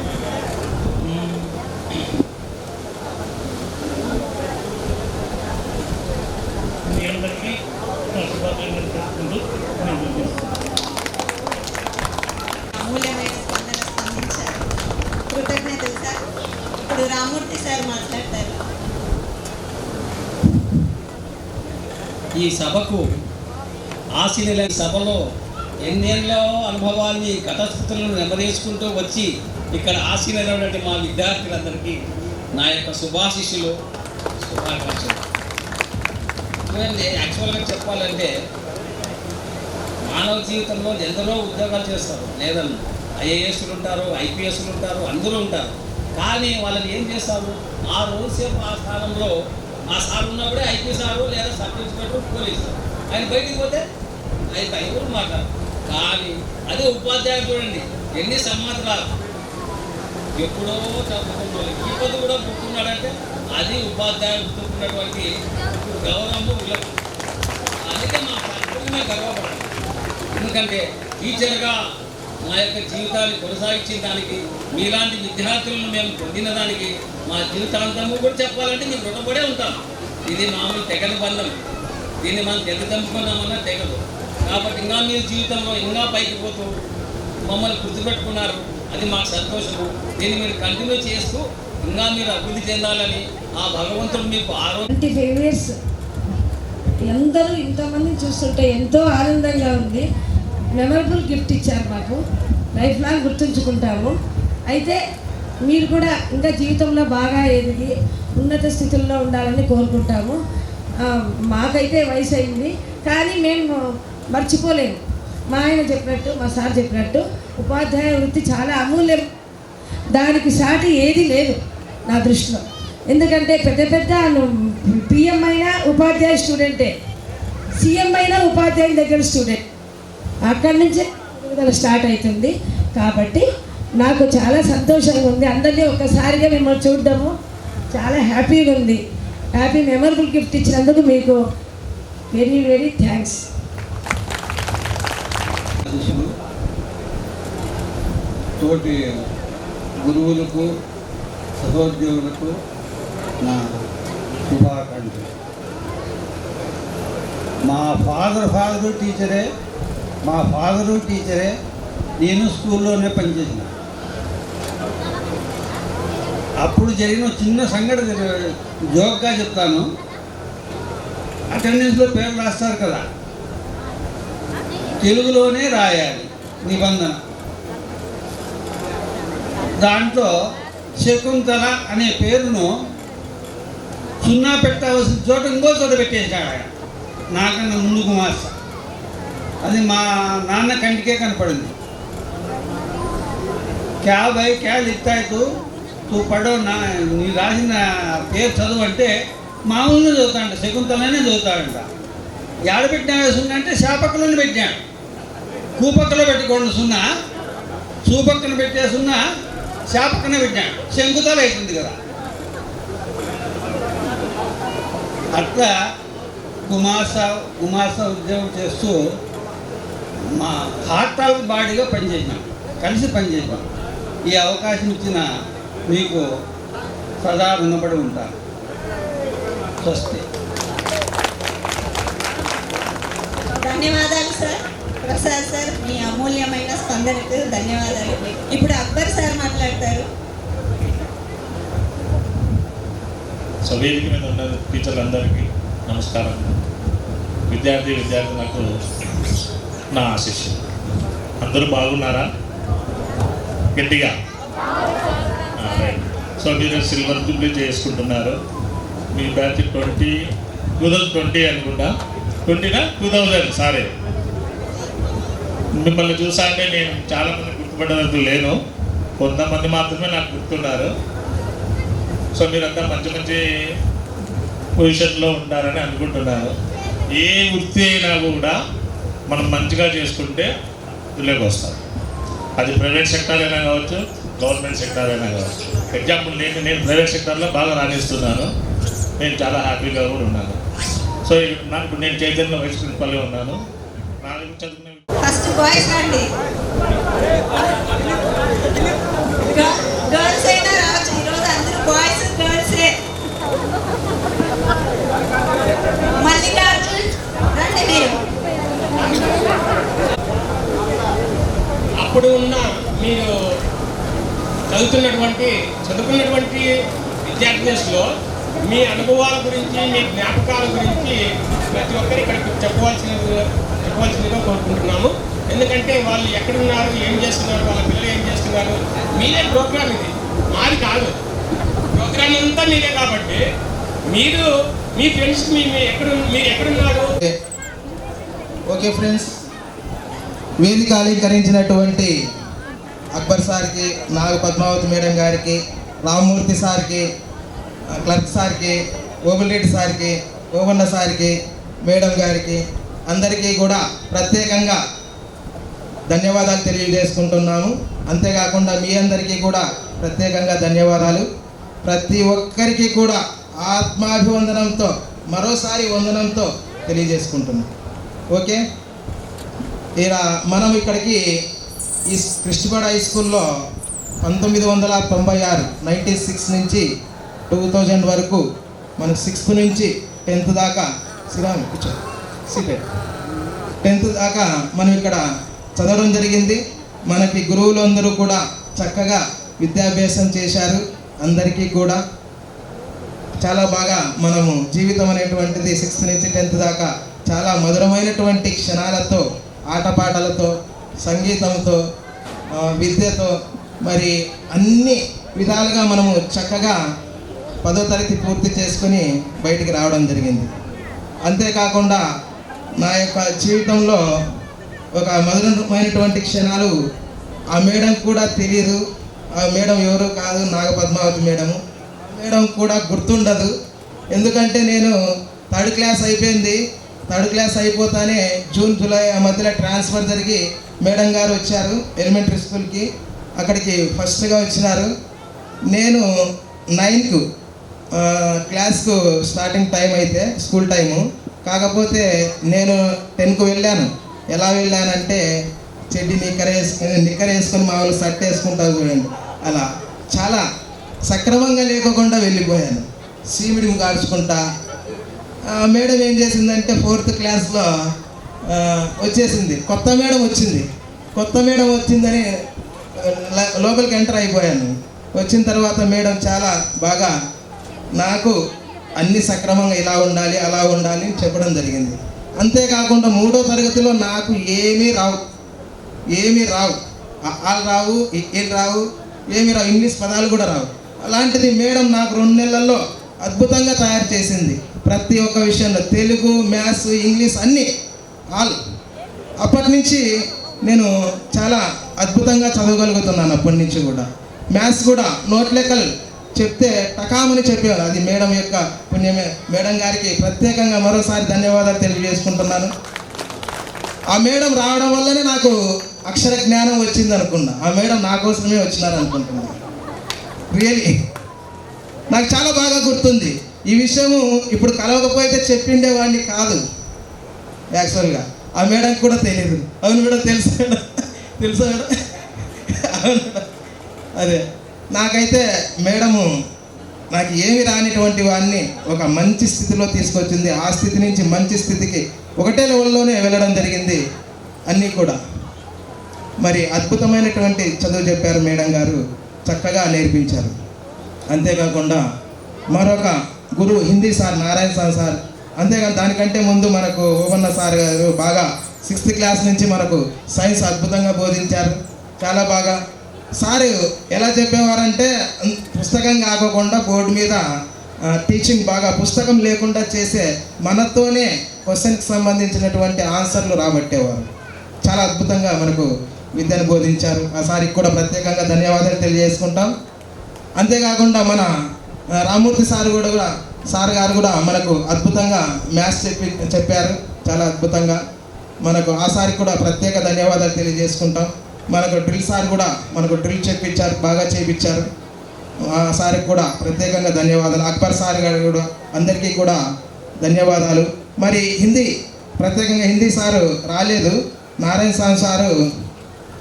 మీ అందరికీ శుభాకాంక్షలు తెలుపుకుంటూ నేను అమూల్యమైన స్పందించారు. కృతజ్ఞతలు సార్. ఇప్పుడు రామూర్తి సార్ మాట్లాడతారు. ఈ సభకు ఆశీనుల సభలో ఎన్నెన్నో అనుభవాన్ని కథస్థితులను నెమ్మదేసుకుంటూ వచ్చి ఇక్కడ ఆశీనులైనటువంటి మా విద్యార్థులందరికీ నా యొక్క శుభాశిష్యులు, శుభాకాంక్షలు. యాక్చువల్గా చెప్పాలంటే మానవ జీవితంలో ఎందరో ఉద్యోగాలు చేస్తారు, లేదన్నా ఐఏఎస్లు ఉంటారు, ఐపీఎస్లు ఉంటారు, అందరూ ఉంటారు. కానీ వాళ్ళని ఏం చేస్తారు, ఆ రోజుసేపు ఆ స్థానంలో ఆ సార్ ఉన్నప్పుడే ఐపీ సారు లేదా సబ్ ఇన్స్పెక్టర్ పోలీసు, ఆయన బయటికి పోతే ఐదు మాట్లాడు. కానీ అదే ఉపాధ్యాయులు చూడండి ఎన్ని సంవత్సరాలు ఎప్పుడో చదువుకుంటారు, ఈ పొద్దు కూడా పుట్టుకున్నాడంటే అది ఉపాధ్యాయులు పుట్టుకున్నటువంటి గౌరవము విలువ. అందుకే మా సంపూర్ణ గర్వపడాలి. ఎందుకంటే టీచర్గా మా యొక్క జీవితాన్ని కొనసాగించిన దానికి, మీలాంటి విద్యార్థులను మేము పొందిన దానికి మా జీవితాంతము కూడా చెప్పాలంటే మేము రుణపడే ఉంటాం. ఇది మామూలు తెగని బంధం. దీన్ని మనం తెగ తంపుకున్నామన్నా తెగదు. కాబట్టి ఇంకా మీరు జీవితంలో ఇంకా పైకి పోతూ మమ్మల్ని గుర్తుపెట్టుకున్నారు, అది మాకు సంతోషము. దీన్ని మీరు కంటిన్యూ చేస్తూ ఇంకా మీరు అభివృద్ధి చెందాలని ఆ భగవంతుడు మీకు ఆరోగ్యం. 25 years అందరూ ఇంతమందిని చూస్తుంటే ఎంతో ఆనందంగా ఉంది. మెమరబుల్ గిఫ్ట్ ఇచ్చారు మాకు, లైఫ్ లాంగ్ గుర్తుంచుకుంటాము. అయితే మీరు కూడా ఇంకా జీవితంలో బాగా ఎదిగి ఉన్నత స్థితుల్లో ఉండాలని కోరుకుంటాము. మాకైతే వయసు అయింది కానీ మేము మర్చిపోలేము. మా ఆయన చెప్పినట్టు, మా సార్ చెప్పినట్టు ఉపాధ్యాయ వృత్తి చాలా అమూల్యం. దానికి సాటి ఏది లేదు నా దృష్టిలో. ఎందుకంటే పెద్ద పెద్ద పిఎం అయినా ఉపాధ్యాయ స్టూడెంటే, సీఎం అయినా ఉపాధ్యాయుల దగ్గర స్టూడెంట్. అక్కడి నుంచే స్టార్ట్ అవుతుంది. కాబట్టి నాకు చాలా సంతోషంగా ఉంది. అందరినీ ఒక్కసారిగా మిమ్మల్ని చూడడము చాలా హ్యాపీగా ఉంది. హ్యాపీ మెమరబుల్ గిఫ్ట్ ఇచ్చినందుకు మీకు వెరీ వెరీ థ్యాంక్స్. తోటి గురువులకు, సహోద్యోగులకు నా శుభాకాంక్షలు. మా ఫాదరు టీచరే, నేను స్కూల్లోనే పనిచేసిన. అప్పుడు జరిగిన చిన్న సంఘటన జోక్గా చెప్తాను. అటెండెన్స్లో పేర్లు రాస్తారు కదా, తెలుగులోనే రాయాలి నిబంధన. దాంట్లో శకుంతల అనే పేరును 0 పెట్టవలసిన చోట ఇంకో చోట పెట్టేసినాడు ఆయన, నాకన్నా ముందుకు మాస్టర్. అది మా నాన్న కంటికే కనపడింది. క్యా భాయ్ క్యా లిఖతా హై తూ పడో, నీ రాసిన పేరు చదువు అంటే మామూలుగా చదువుతాడంట, శకుంతలనే చదువుతాడంట. ఏడ పెట్టినా సున్నా అంటే శాపక్కలను పెట్టాడు. కూపక్కలో పెట్టుకోండి సున్నా, చూపక్కన పెట్టే సున్నా శాపక్కన పెట్టాడు, శంకుతల అవుతుంది కదా. అట్లా గుమాసా ఉద్యోగం చేస్తూ మా హార్ట్ ఆఫ్ బాడీగా పనిచేసాం, కలిసి పనిచేసాం. ఈ అవకాశం ఇచ్చిన మీకు సదా రుణపడి ఉంటాను. స్వస్తి. ధన్యవాదాలు సార్. ప్రసాద్ సార్, మీ అమూల్యమైన స్పందనకు ధన్యవాదాలు. ఇప్పుడు అక్బర్ సార్ మాట్లాడతారు. సో వేదిక మీద ఉన్న టీచర్లందరికీ నమస్కారం. విద్యార్థులకు నా ఆశీస్సులు. అందరూ బాగున్నారా? గట్టిగా. రైట్. సో మీరు సిల్వర్ జూబ్లీ చేసుకుంటున్నారు. మీ బ్యాచ్ 2020 అనుకుంటా. 2000 సారీ. మిమ్మల్ని చూసా అంటే నేను చాలామంది గుర్తుపడేందుకు లేను, కొంతమంది మాత్రమే నాకు గుర్తున్నారు. సో మీరంతా మంచి మంచి పొజిషన్లో ఉంటారని అనుకుంటున్నాను. ఏ వృత్తి అయినా కూడా మనం మంచిగా చేసుకుంటే వృత్తిలోకి వస్తాం. అది ప్రైవేట్ సెక్టర్ అయినా కావచ్చు, గవర్నమెంట్ సెక్టర్ అయినా కావచ్చు. ఎగ్జాంపుల్ నేను ప్రైవేట్ సెక్టర్లో బాగా రాణిస్తున్నాను. నేను చాలా హ్యాపీగా కూడా ఉన్నాను. సో నాకు నేను చైతన్య వైస్ ప్రిన్సిపల్గా ఉన్నాను. నా చదువుకునే ఫస్ట్ బాయ్స్ రండి. గర్ల్స్ అయినా రావచ్చు. ఈరోజు అందరూ బాయ్స్ గర్ల్సే. మల్లికార్జున్ రండి మీరు. అప్పుడు ఉన్న మీరు చదువుకున్నటువంటి విద్యార్థి దశలో మీ అనుభవాల గురించి, మీ జ్ఞాపకాల గురించి ప్రతి ఒక్కరు ఇక్కడ చెప్పవలసిందిగా కోరుకుంటున్నాము. ఎందుకంటే వాళ్ళు ఎక్కడున్నారు, ఏం చేస్తున్నారు, వాళ్ళ పిల్లలు ఏం చేస్తున్నారు. మీరే ప్రోగ్రామ్, ఇది మాది కాదు. ప్రోగ్రామ్ అంతా మీరే కాబట్టి మీరు మీ ఫ్రెండ్స్ మీరు ఎక్కడున్నారు. ఓకే ఫ్రెండ్స్, వేదిక అలంకరించినటువంటి అక్బర్ సార్కి, నాగ పద్మావతి మేడం గారికి, రామ్మూర్తి సార్కి, క్లర్క్ సార్కి, ఓబుల్రెడ్డి సార్కి, ఓబన్న సార్కి, మేడం గారికి అందరికీ కూడా ప్రత్యేకంగా ధన్యవాదాలు తెలియజేసుకుంటున్నాము. అంతేకాకుండా మీ అందరికీ కూడా ప్రత్యేకంగా ధన్యవాదాలు. ప్రతి ఒక్కరికి కూడా ఆత్మాభివందనంతో మరోసారి వందనంతో తెలియజేసుకుంటున్నాం. ఓకే, ఇలా మనం ఇక్కడికి ఈ కృష్ణపాడ హై స్కూల్లో 1996 96 నుంచి 2000 వరకు మనకు 6th నుంచి 10th దాకా 10th దాకా మనం ఇక్కడ చదవడం జరిగింది. మనకి గురువులు అందరూ కూడా చక్కగా విద్యాభ్యాసం చేశారు. అందరికీ కూడా చాలా బాగా మనము జీవితం అనేటువంటిది 6th నుంచి 10th దాకా చాలా మధురమైనటువంటి క్షణాలతో, ఆటపాటలతో, సంగీతంతో, విద్యతో, మరి అన్ని విధాలుగా మనము చక్కగా 10వ తరగతి పూర్తి చేసుకుని బయటికి రావడం జరిగింది. అంతేకాకుండా నా యొక్క జీవితంలో ఒక మధురమైనటువంటి క్షణాలు ఆ మేడం కూడా తెలియదు. ఆ మేడం ఎవరు కాదు, నాగ పద్మావతి మేడము. మేడం కూడా గుర్తుండదు. ఎందుకంటే నేను 3rd క్లాస్ అయిపోయింది. 3rd క్లాస్ అయిపోతానే జూన్ జూలై ఆ మధ్యలో ట్రాన్స్ఫర్ జరిగి మేడం గారు వచ్చారు ఎలిమెంటరీ స్కూల్కి. అక్కడికి ఫస్ట్గా వచ్చినారు. నేను 9th క్లాస్కు స్టార్టింగ్ టైం అయితే స్కూల్ టైము. కాకపోతే నేను 10కు వెళ్ళాను. ఎలా వెళ్ళానంటే చెడ్డి నిక్కర వేసుకొని మామూలు షర్ట్ వేసుకుంటాను చూడండి, అలా చాలా సక్రమంగా లేకుండా వెళ్ళిపోయాను. సీమిడిని కాల్చుకుంటా. మేడం ఏం చేసిందంటే 4th క్లాస్లో వచ్చేసింది. కొత్త మేడం వచ్చిందని లోపలికి ఎంటర్ అయిపోయాను. వచ్చిన తర్వాత మేడం చాలా బాగా నాకు అన్ని సక్రమంగా ఇలా ఉండాలి, అలా ఉండాలి చెప్పడం జరిగింది. అంతేకాకుండా 3వ తరగతిలో నాకు ఏమీ రావు, ఆలు రావు, ఏం రావు, ఇంగ్లీష్ పదాలు కూడా రావు. అలాంటిది మేడం నాకు 2 నెలల్లో అద్భుతంగా తయారు చేసింది. ప్రతి ఒక్క విషయంలో తెలుగు, మ్యాథ్స్, ఇంగ్లీష్ అన్నీ ఆల్. అప్పటి నుంచి నేను చాలా అద్భుతంగా చదవగలుగుతున్నాను. అప్పటి నుంచి కూడా మ్యాథ్స్ కూడా నోట్ లెక్కలు చెప్తే టకామని చెప్పేవారు. అది మేడం యొక్క పుణ్యమే. మేడం గారికి ప్రత్యేకంగా మరోసారి ధన్యవాదాలు తెలియజేసుకుంటున్నాను. ఆ మేడం రావడం వల్లనే నాకు అక్షర జ్ఞానం వచ్చింది అనుకున్నా. ఆ మేడం నా కోసమే వచ్చినారు అనుకుంటున్నాను. రియలీ నాకు చాలా బాగా గుర్తుంది. ఈ విషయము ఇప్పుడు కలవకపోతే చెప్పిండేవాడిని కాదు. యాక్చువల్గా ఆ మేడంకి కూడా తెలియదు. అవును మేడం, తెలుసా మేడం? అదే నాకైతే మేడము నాకు ఏమి రానిటువంటి వాడిని ఒక మంచి స్థితిలో తీసుకొచ్చింది. ఆ స్థితి నుంచి మంచి స్థితికి ఒకటే లెవెల్లోనే వెళ్ళడం జరిగింది అన్నీ కూడా. మరి అద్భుతమైనటువంటి చదువు చెప్పారు మేడం గారు, చక్కగా నేర్పించారు. అంతేకాకుండా మరొక గురువు హిందీ సార్ నారాయణ సార్. అంతేకాదు దానికంటే ముందు మనకు ఓవన్న సార్ గారు బాగా 6th క్లాస్ నుంచి మనకు సైన్స్ అద్భుతంగా బోధించారు. చాలా బాగా సారు ఎలా చెప్పేవారంటే పుస్తకం కాకుండా బోర్డు మీద టీచింగ్ బాగా పుస్తకం లేకుండా చేసే మనతోనే క్వశ్చన్కి సంబంధించినటువంటి ఆన్సర్లు రాబట్టేవారు. చాలా అద్భుతంగా మనకు విద్యను బోధించారు. ఆ సారికి కూడా ప్రత్యేకంగా ధన్యవాదాలు తెలియజేసుకుంటాం. అంతేకాకుండా మన రామూర్తి సార్ గారు కూడా మనకు అద్భుతంగా మ్యాథ్స్ చెప్పారు. చాలా అద్భుతంగా మనకు ఆ సారికి కూడా ప్రత్యేక ధన్యవాదాలు తెలియజేసుకుంటాం. మనకు డ్రిల్ సార్ కూడా మనకు డ్రిల్ చెప్పించారు, బాగా చేయించారు. ఆ సార్కి కూడా ప్రత్యేకంగా ధన్యవాదాలు. అక్బర్ సార్ గారు కూడా అందరికీ కూడా ధన్యవాదాలు. మరి ప్రత్యేకంగా హిందీ సారు రాలేదు. నారాయణ సారు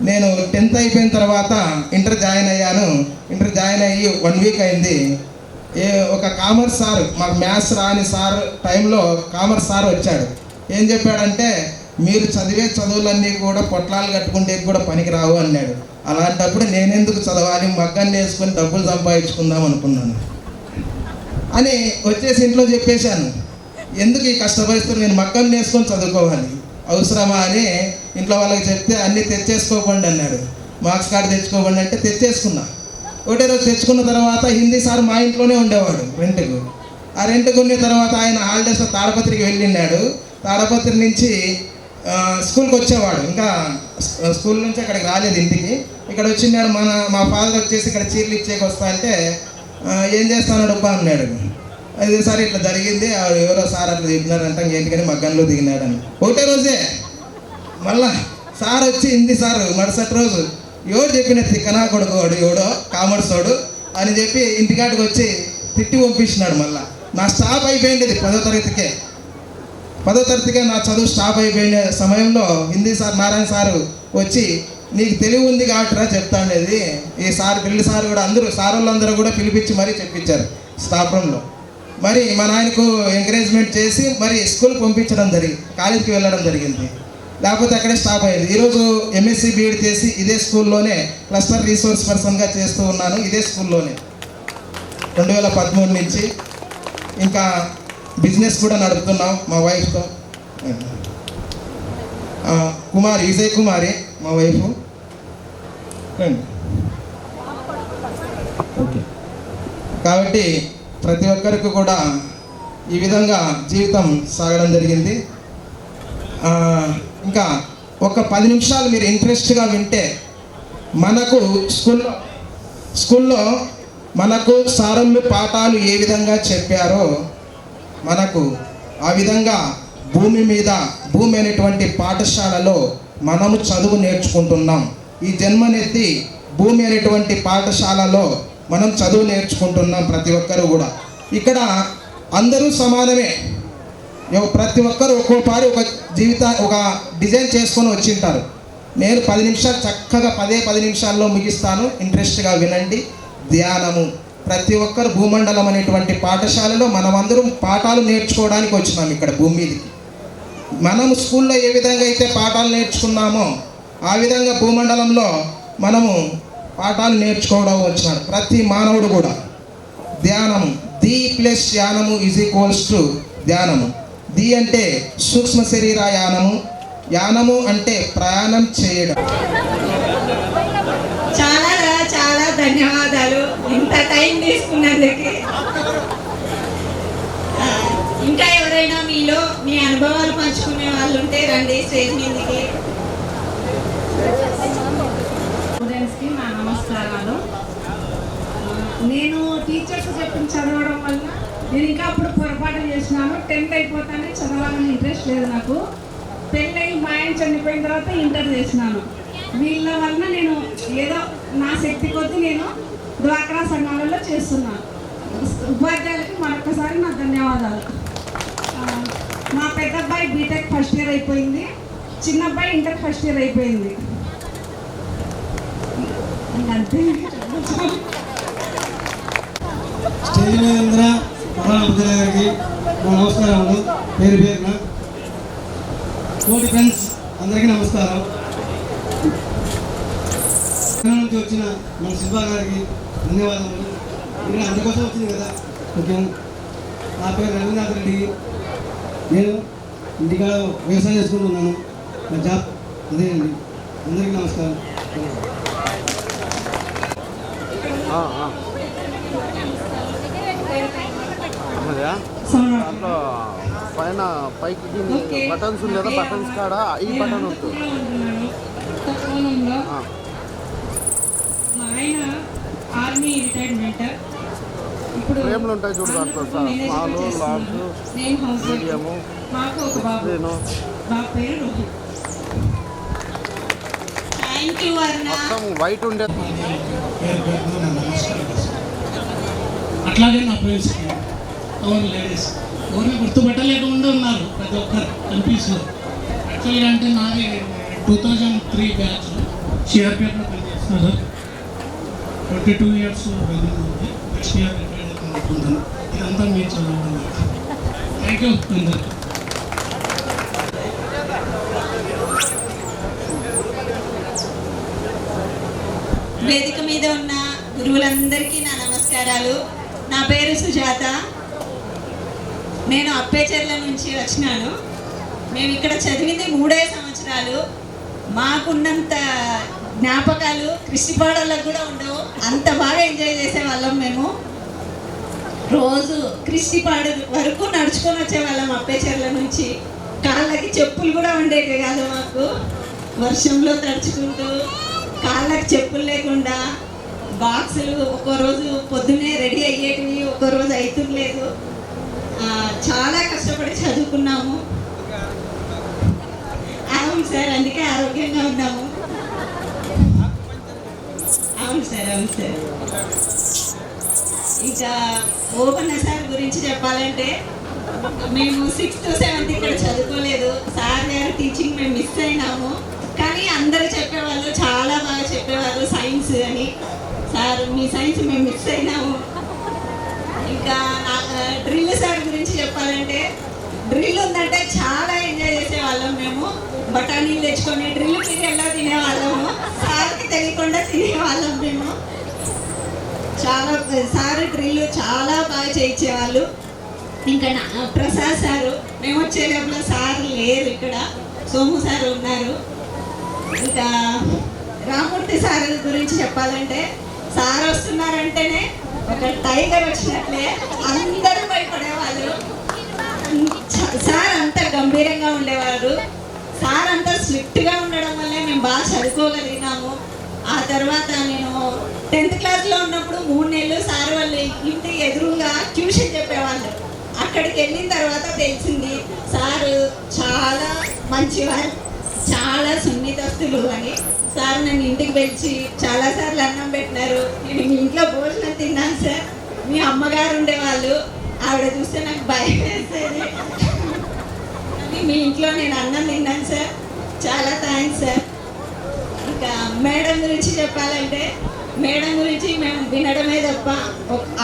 నేను 10th అయిపోయిన తర్వాత ఇంటర్ జాయిన్ అయ్యాను. ఇంటర్ జాయిన్ అయ్యి 1 వీక్ అయింది. ఒక కామర్స్ సార్, మాకు మ్యాథ్స్ రాని సార్ టైంలో కామర్స్ సార్ వచ్చాడు. ఏం చెప్పాడంటే మీరు చదివే చదువులన్నీ కూడా పొట్లాలు కట్టుకుంటే కూడా పనికి రావు అన్నాడు. అలాంటప్పుడు నేనెందుకు చదవాలి, మగ్గాన్ని వేసుకొని డబ్బులు సంపాదించుకుందాం అనుకున్నాను అని వచ్చేసి ఇంట్లో చెప్పేశాను. ఎందుకు ఈ కష్టపరిస్థితులు, నేను మగ్గం వేసుకొని చదువుకోవాలి, అవసరమా అని ఇంట్లో వాళ్ళకి చెప్తే అన్నీ తెచ్చేసుకోకండి అన్నాడు. మార్క్స్ కార్డు తెచ్చుకోకండి అంటే తెచ్చేసుకున్నా. ఒకటే రోజు తెచ్చుకున్న తర్వాత హిందీ సార్ మా ఇంట్లోనే ఉండేవాడు రెంట్కు. ఆ రెంట్కు ఉన్న తర్వాత ఆయన హాలిడేస్లో తాడపత్రికి వెళ్ళినాడు. తాడపత్రి నుంచి స్కూల్కి వచ్చేవాడు. ఇంకా స్కూల్ నుంచి అక్కడికి రాలేదు ఇంటికి. ఇక్కడ వచ్చినాడు. మా ఫాదర్ వచ్చేసి ఇక్కడ చీరలు ఇచ్చేకి వస్తా అంటే ఏం చేస్తాను డబ్బా అన్నాడు. అది సార్ ఇట్లా జరిగింది, ఎవరో సార్ అట్లా చెప్పినారంట, ఏంటికని మగ్గంలో దిగినాడని. ఒకటే రోజే మళ్ళా సార్ వచ్చి హిందీ సార్ మరుసటి రోజు ఎవరు చెప్పిన తిక్కనా కొడుకు వాడు ఎవడో కామర్స్ వాడు అని చెప్పి ఇంటికాడికి వచ్చి తిట్టి పంపించినాడు. మళ్ళీ నా స్టాప్ అయిపోయింది 10వ తరగతికే. 10వ తరగతికే నా చదువు స్టాప్ అయిపోయిన సమయంలో హిందీ సార్ నారాయణ సారు వచ్చి నీకు తెలివి ఉంది కాబట్టిరా చెప్తాండేది. ఈ సార్ పిల్లి సార్ కూడా సారులందరూ కూడా పిలిపించి మరీ చెప్పించారు స్టాఫ్ రూమ్లో. మరి మా నాయనకు ఎంకరేజ్మెంట్ చేసి మరి స్కూల్ పంపించడం జరిగింది, కాలేజీకి వెళ్ళడం జరిగింది. లేకపోతే అక్కడే స్టాప్ అయ్యేది. ఈరోజు MSc BEd చేసి ఇదే స్కూల్లోనే క్లస్టర్ రీసోర్స్ పర్సన్గా చేస్తూ ఉన్నాను. ఇదే స్కూల్లోనే 2013 నుంచి. ఇంకా బిజినెస్ కూడా నడుపుతున్నాం మా వైఫ్తో. విజయ్ కుమారి మా వైఫ్. ఓకే. కాబట్టి ప్రతి ఒక్కరికి కూడా ఈ విధంగా జీవితం సాగడం జరిగింది. ఇంకా ఒక 10 నిమిషాలు మీరు ఇంట్రెస్ట్గా వింటే మనకు స్కూల్లో మనకు సారళ్ళు పాఠాలు ఏ విధంగా చెప్పారో మనకు ఆ విధంగా భూమి అనేటువంటి పాఠశాలలో మనము చదువు నేర్చుకుంటున్నాం. ఈ జన్మనెత్తి భూమి అనేటువంటి పాఠశాలలో మనం చదువు నేర్చుకుంటున్నాం ప్రతి ఒక్కరు కూడా. ఇక్కడ అందరూ సమానమే. ప్రతి ఒక్కరు ఒక్కోపారి ఒక డిజైన్ చేసుకొని వచ్చింటారు. నేను 10 నిమిషాలు చక్కగా 10 నిమిషాల్లో ముగిస్తాను. ఇంట్రెస్ట్గా వినండి. ధ్యానము. ప్రతి ఒక్కరు భూమండలం అనేటువంటి పాఠశాలలో మనమందరం పాఠాలు నేర్చుకోవడానికి వచ్చినాం ఇక్కడ భూమి మీదకి. మనం స్కూల్లో ఏ విధంగా అయితే పాఠాలు నేర్చుకున్నామో ఆ విధంగా భూమండలంలో మనము పాఠాలు నేర్చుకోవడం వచ్చినాడు ప్రతి మానవుడు కూడా. ధ్యానము. ది ప్లస్ యానము = ధ్యానము. ది అంటే సూక్ష్మ శరీర యానము, యానము అంటే ప్రయాణం చేయడం. చాలా చాలా ధన్యవాదాలు ఇంత టైం తీసుకున్నందుకు. ఇంకా ఎవరైనా మీలో మీ అనుభవాలు పంచుకునే వాళ్ళు ఉంటే రండి స్టేజ్ మీదకి. స్టూడెంట్స్కి నా నమస్కారాలు. నేను టీచర్స్ చెప్పిన చదవడం వల్ల నేను ఇంకా అప్పుడు పొరపాటు చేసినాను. 10th అయిపోతానే చదవాలని ఇంట్రెస్ట్ లేదు నాకు. పెళ్ళై మా ఆయన చనిపోయిన తర్వాత ఇంటర్ చేసినాను. వీళ్ళ వలన నేను ఏదో నా శక్తి కొద్దీ నేను డ్వాక్రా సంఘాలలో చేస్తున్నాను. ఉపాధ్యాయులకి మరొకసారి నా ధన్యవాదాలు. మా పెద్ద అబ్బాయి బీటెక్ ఫస్ట్ ఇయర్ అయిపోయింది, చిన్న అబ్బాయి ఇంటర్ ఫస్ట్ ఇయర్ అయిపోయింది. అంతే. స్టేజ్ మీద ఉన్న ప్రధాన బుద్ధుల గారికి నా నమస్కారములు పేరు పేరున. తోటి ఫ్రెండ్స్ అందరికీ నమస్కారం. నుంచి వచ్చిన మన శిల్పా గారికి ధన్యవాదములు. ఇక్కడ అందుకోసం వచ్చింది కదా ముఖ్యం. నా పేరు రవీంద్రనాథ్ రెడ్డి. నేను ఇంటికాడ వ్యవసాయం చేసుకుంటున్నాను. నా జాబ్ అదేనండి. అందరికీ నమస్కారం. దాంట్లో పైన పైకి బటన్స్ ఉంది కదా, బటన్స్ కాడ ఈ బటన్ ఉంటుంది. మా ఆయన ఆర్మీ రిటైర్మెంట్. ఇప్పుడు ఫ్రేమ్లు ఉంటాయి చూడు, దాంట్లో స్మాల్, లార్జ్, మీడియము. మాకు ఒక బాబు. బాబు పేరు రోహిత్. థ్యాంక్ యూ అన్న. మొత్తం వైట్ ఉండే. అట్లాగే నా ఫ్రెండ్స్ ఓన్ లేడీస్ ఎవరిని గుర్తుపెట్టలేకుండా ఉన్నారు ప్రతి ఒక్కరు ఎంపీస్లో. యాక్చువల్గా అంటే నాది 2003 బ్యాచ్ సిఆర్పిఎఫ్లో పనిచేస్తున్నారు. 22 years రన్నింగ్ ఉంది. నెక్స్ట్ ఇయర్ రిటైర్డ్ అవుతున్నాను. ఇదంతా మీరు చదవడం. థ్యాంక్ యూ అందరికీ. వేదిక మీద ఉన్న గురువులందరికీ నా నమస్కారాలు. నా పేరు సుజాత. నేను అప్పేచెర్ల నుంచి వచ్చినాను. మేము ఇక్కడ చదివింది 3 సంవత్సరాలు. మాకున్నంత జ్ఞాపకాలు కృష్ణపాడలకు కూడా ఉండవు. అంత బాగా ఎంజాయ్ చేసేవాళ్ళం మేము. రోజు కృష్ణపాడు వరకు నడుచుకొని వచ్చేవాళ్ళం అప్పేచెర్ల నుంచి. కాళ్ళకి చెప్పులు కూడా ఉండేవి కాదు మాకు. వర్షంలో తడుచుకుంటూ కాళ్ళకి చెప్పులు లేకుండా బాక్సులు ఒక్కరోజు పొద్దున్నే రెడీ అయ్యేటివి, ఒక్కరోజు అవుతుండలేదు. చాలా కష్టపడి చదువుకున్నాము. అవును సార్, అందుకే ఆరోగ్యంగా ఉన్నాము. అవును సార్, అవును సార్. ఇంకా ఓపెన్ సార్ గురించి చెప్పాలంటే మేము 6th 7th ఇక్కడ చదువుకోలేదు. సార్ గారు టీచింగ్ మేము మిస్ అయినాము. కానీ అందరూ చెప్పేవాళ్ళు, చాలా బాగా చెప్పేవారు సైన్స్ అని. సార్ మీ సైన్స్ మేము మిస్ అయినాము. ఇంకా డ్రిల్ సార్ గురించి చెప్పాలంటే డ్రిల్ ఉందంటే చాలా ఎంజాయ్ చేసేవాళ్ళం మేము. బఠానీలు తెచ్చుకొని డ్రిల్ పీరియడ్లో తినేవాళ్ళము. సార్కి తెలియకుండా తినేవాళ్ళం మేము. చాలా సార్ డ్రిల్ చాలా బాగా చేయించేవాళ్ళు. ఇంకా ప్రసాద్ సారు, మేము వచ్చే లోపల సార్ లేరు ఇక్కడ, సోము సార్ ఉన్నారు. ఇంకా రామూర్తి సార్ గురించి చెప్పాలంటే సార్ వస్తున్నారంటేనే ఒక టైగర్ వచ్చినట్లే అందరూ భయపడేవాళ్ళు. సార్ అంత గంభీరంగా ఉండేవారు. సార్ అంత స్ట్రిక్ట్గా ఉండడం వల్లే మేము బాగా చదువుకోగలిగినాము. ఆ తర్వాత నేను 10th క్లాస్లో ఉన్నప్పుడు 3 నెలలు సార్ వాళ్ళు ఇంటి ఎదురుగా ట్యూషన్ చెప్పేవాళ్ళు. అక్కడికి వెళ్ళిన తర్వాత తెలిసింది సారు చాలా మంచివారు, చాలా సున్నితస్తులు అని. సార్ నన్ను ఇంటికి పిలిచి చాలాసార్లు అన్నం పెట్టినారు. నేను మీ ఇంట్లో భోజనం తిన్నాను సార్. మీ అమ్మగారు ఉండేవాళ్ళు, ఆవిడ చూస్తే నాకు భయం వేసేది. మీ ఇంట్లో నేను అన్నం తిన్నాను సార్. చాలా థ్యాంక్స్ సార్. ఇంకా మేడం గురించి చెప్పాలంటే మేడం గురించి మేము వినడమే తప్ప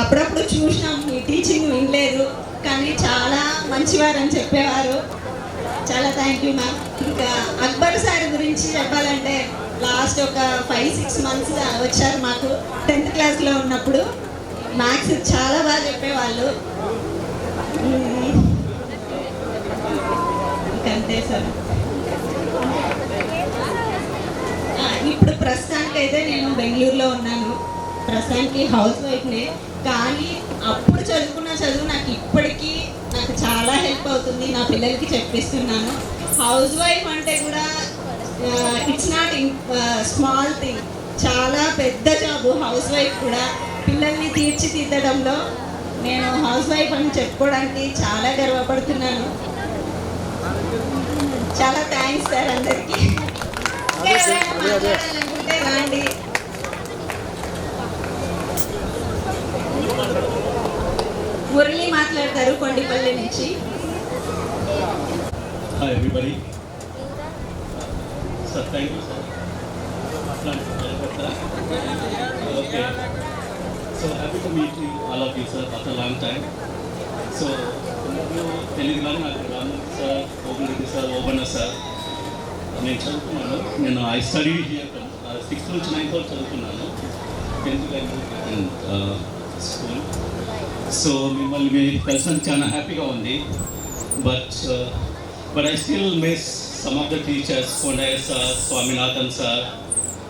అప్పుడప్పుడు చూసినాం, మీ టీచింగ్ వినలేదు. కానీ చాలా మంచివారని చెప్పేవారు. చాలా థ్యాంక్ యూ మ్యామ్. ఇంకా అక్బర్ సార్ గురించి చెప్పాలంటే లాస్ట్ ఒక 5-6 months వచ్చారు మాకు. 10th క్లాస్లో ఉన్నప్పుడు మ్యాథ్స్ చాలా బాగా చెప్పేవాళ్ళు. ఇంకంతే సార్. ఇప్పుడు ప్రస్తుతానికైతే నేను బెంగళూరులో ఉన్నాను. ప్రస్తుతానికి హౌస్ వైఫ్నే. కానీ అప్పుడు చదువుకున్న చదువు నాకు ఇప్పటికీ నాకు చాలా హెల్ప్ అవుతుంది. నా పిల్లలకి చెప్పిస్తున్నాను. హౌస్ వైఫ్ అంటే కూడా ఇట్స్ నాట్ స్మాల్ థింగ్, చాలా పెద్ద జాబు హౌస్ వైఫ్ కూడా. పిల్లల్ని తీర్చిదిద్దడంలో నేను హౌస్ వైఫ్ అని చెప్పుకోవడానికి చాలా గర్వపడుతున్నాను. చాలా థ్యాంక్స్ సార్ అందరికీ. మాట్లాడాలనుకుంటే రాండి. మురళి మాట్లాడతారు కొండిపల్లి నుంచి. Hi everybody. Sir thank you sir. Okay so happy to meet you all of you sir after long time. So తెలియదు కానీ నాకు Ramurthy sir, open sir, opener sir నేను చదువుకున్నాను. నేను ఐ స్టడీ హియర్ 6th నుంచి 9th వరకు చదువుకున్నాను, 10th అండ్ స్కూల్. సో మిమ్మల్ని మీరు కలిసినందుకు చాలా హ్యాపీగా ఉంది. But I still miss some of the teachers, Kondaiah sir, Swaminathan sir,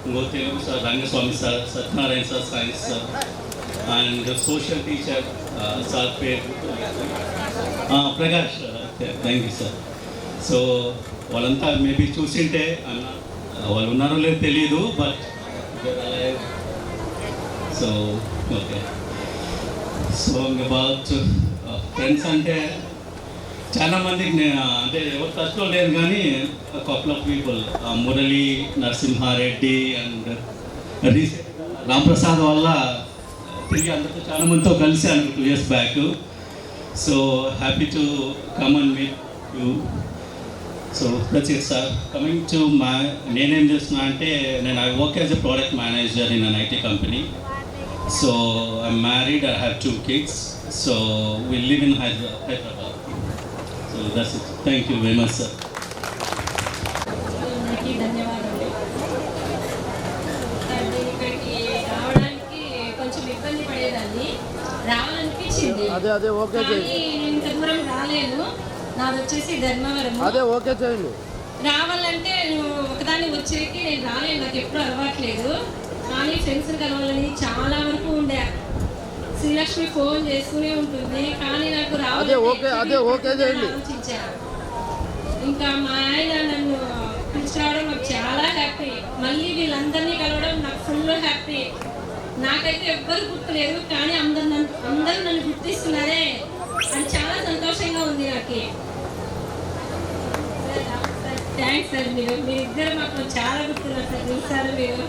ఇంకో Telugu sir Rangaswamy sir, Satyanarayana sir science sir, and social teacher sir పేరు Prakash. Thank you sir. So వాళ్ళంతా మేబీ చూసింటే వాళ్ళు ఉన్నారో లేదో తెలియదు, but so okay. So about friends అంటే చాలామందికి అంటే ఎవరు టచ్లో లేదు, కానీ couple of people, Murali, Narasimhareddy and Ramprasad వల్ల తిరిగి అందరితో చాలామందితో కలిసాను 2 years back. So happy to come and meet you. So that's it sir. Coming to నేనేం చేస్తున్నా అంటే నేను I work as a product manager in an IT company. So I'm married, I have 2 kids. So we live in Hyderabad. So that's it. Thank you very much sir. అందరికీ ధన్యవాదాలు. అంటే ఇక్కడికి రావడానికి కొంచెం ఇబ్బంది పడేదాన్ని, రావాలనిపించింది, అదే ఓకే కానీ నేను ఇంత దూరం రాలేను. నాది వచ్చేసి ధర్మవరం. అదే ఓకే చేయండి. రావాలంటే ఒకదాన్ని వచ్చేకి నేను రాలేను, నాకు ఎప్పుడు అలవాట్లేదు. కానీ ఫ్రెండ్స్ని కలవాలని చాలా వరకు ఉండే. శ్రీలక్ష్మి ఫోన్ చేస్తూనే ఉంటుంది, కానీ నాకు రావాలి ఆలోచించా. ఇంకా మా ఆయన నన్ను పిలిచిరావడం నాకు చాలా హ్యాపీ. మళ్ళీ వీళ్ళందరినీ కలవడం నాకు ఫుల్ హ్యాపీ. నాకైతే ఎవ్వరు గుర్తులేదు, కానీ అందరూ నన్ను గుర్తిస్తున్నారే అని చాలా సంతోషంగా ఉంది నాకు. Thanks sir. మీరిద్దరు మాకు చాలా గుర్తున్నారు సార్. చూస్తారు మీరు.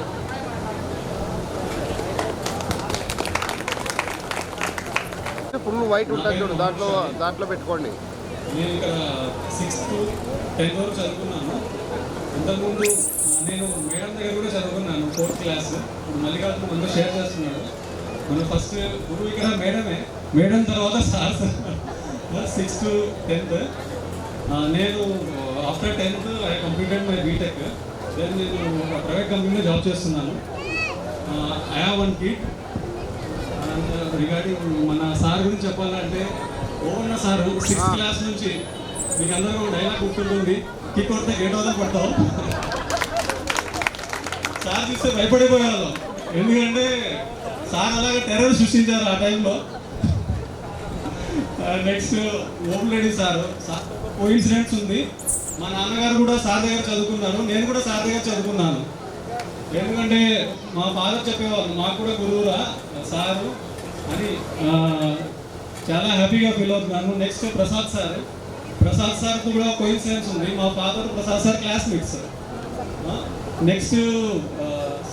ఫుల్ వైట్ ఉంటుంది చూడు, దాంట్లో పెట్టుకోండి. నేను ఇక్కడ 6th to 10th వరకు చదువుకున్నాను. ఇంతకుముందు నేను మేడం దగ్గర కూడా చదువుకున్నాను 4th క్లాస్. ఇప్పుడు మల్లికార్జున మనతో షేర్ చేస్తున్నాడు. మన ఫస్ట్ గురువు ఇక్కడ మేడమే, మేడం తర్వాత సార్. 6th to 10th నేను after 10th I completed my BTech. దెన్ నేను ఒక ప్రైవేట్ కంపెనీలో జాబ్ చేస్తున్నాను. I have 1 kid. రిగార్డింగ్ మన సార్ గురించి చెప్పాలంటే, ఓవన్న సార్ 6th క్లాస్ నుంచి మీకు అందరూ డైలాగ్ గుర్తుంటుంది, కిక్ కొడితే గేట్ అవుతా పడతాం. సార్ చూస్తే భయపడిపోయేవాళ్ళం, ఎందుకంటే సార్ అలాగే టెర్రర్ సృష్టించారు ఆ టైంలో. నెక్స్ట్ ఓపులేడి సార్ కోఇన్సిడెంట్స్ ఉంది. మా నాన్నగారు కూడా సార్ దగ్గర చదువుకున్నారు, నేను కూడా సార్ దగ్గర చదువుకున్నాను. ఎందుకంటే మా ఫాదర్ చెప్పేవాళ్ళు మాకు కూడా గురువురా సారు అని. చాలా హ్యాపీగా ఫీల్ అవుతున్నాను. నెక్స్ట్ ప్రసాద్ సార్తో కూడా కోఇన్సిడెన్స్ ఉంది. మా father Prasad sir classmates. Next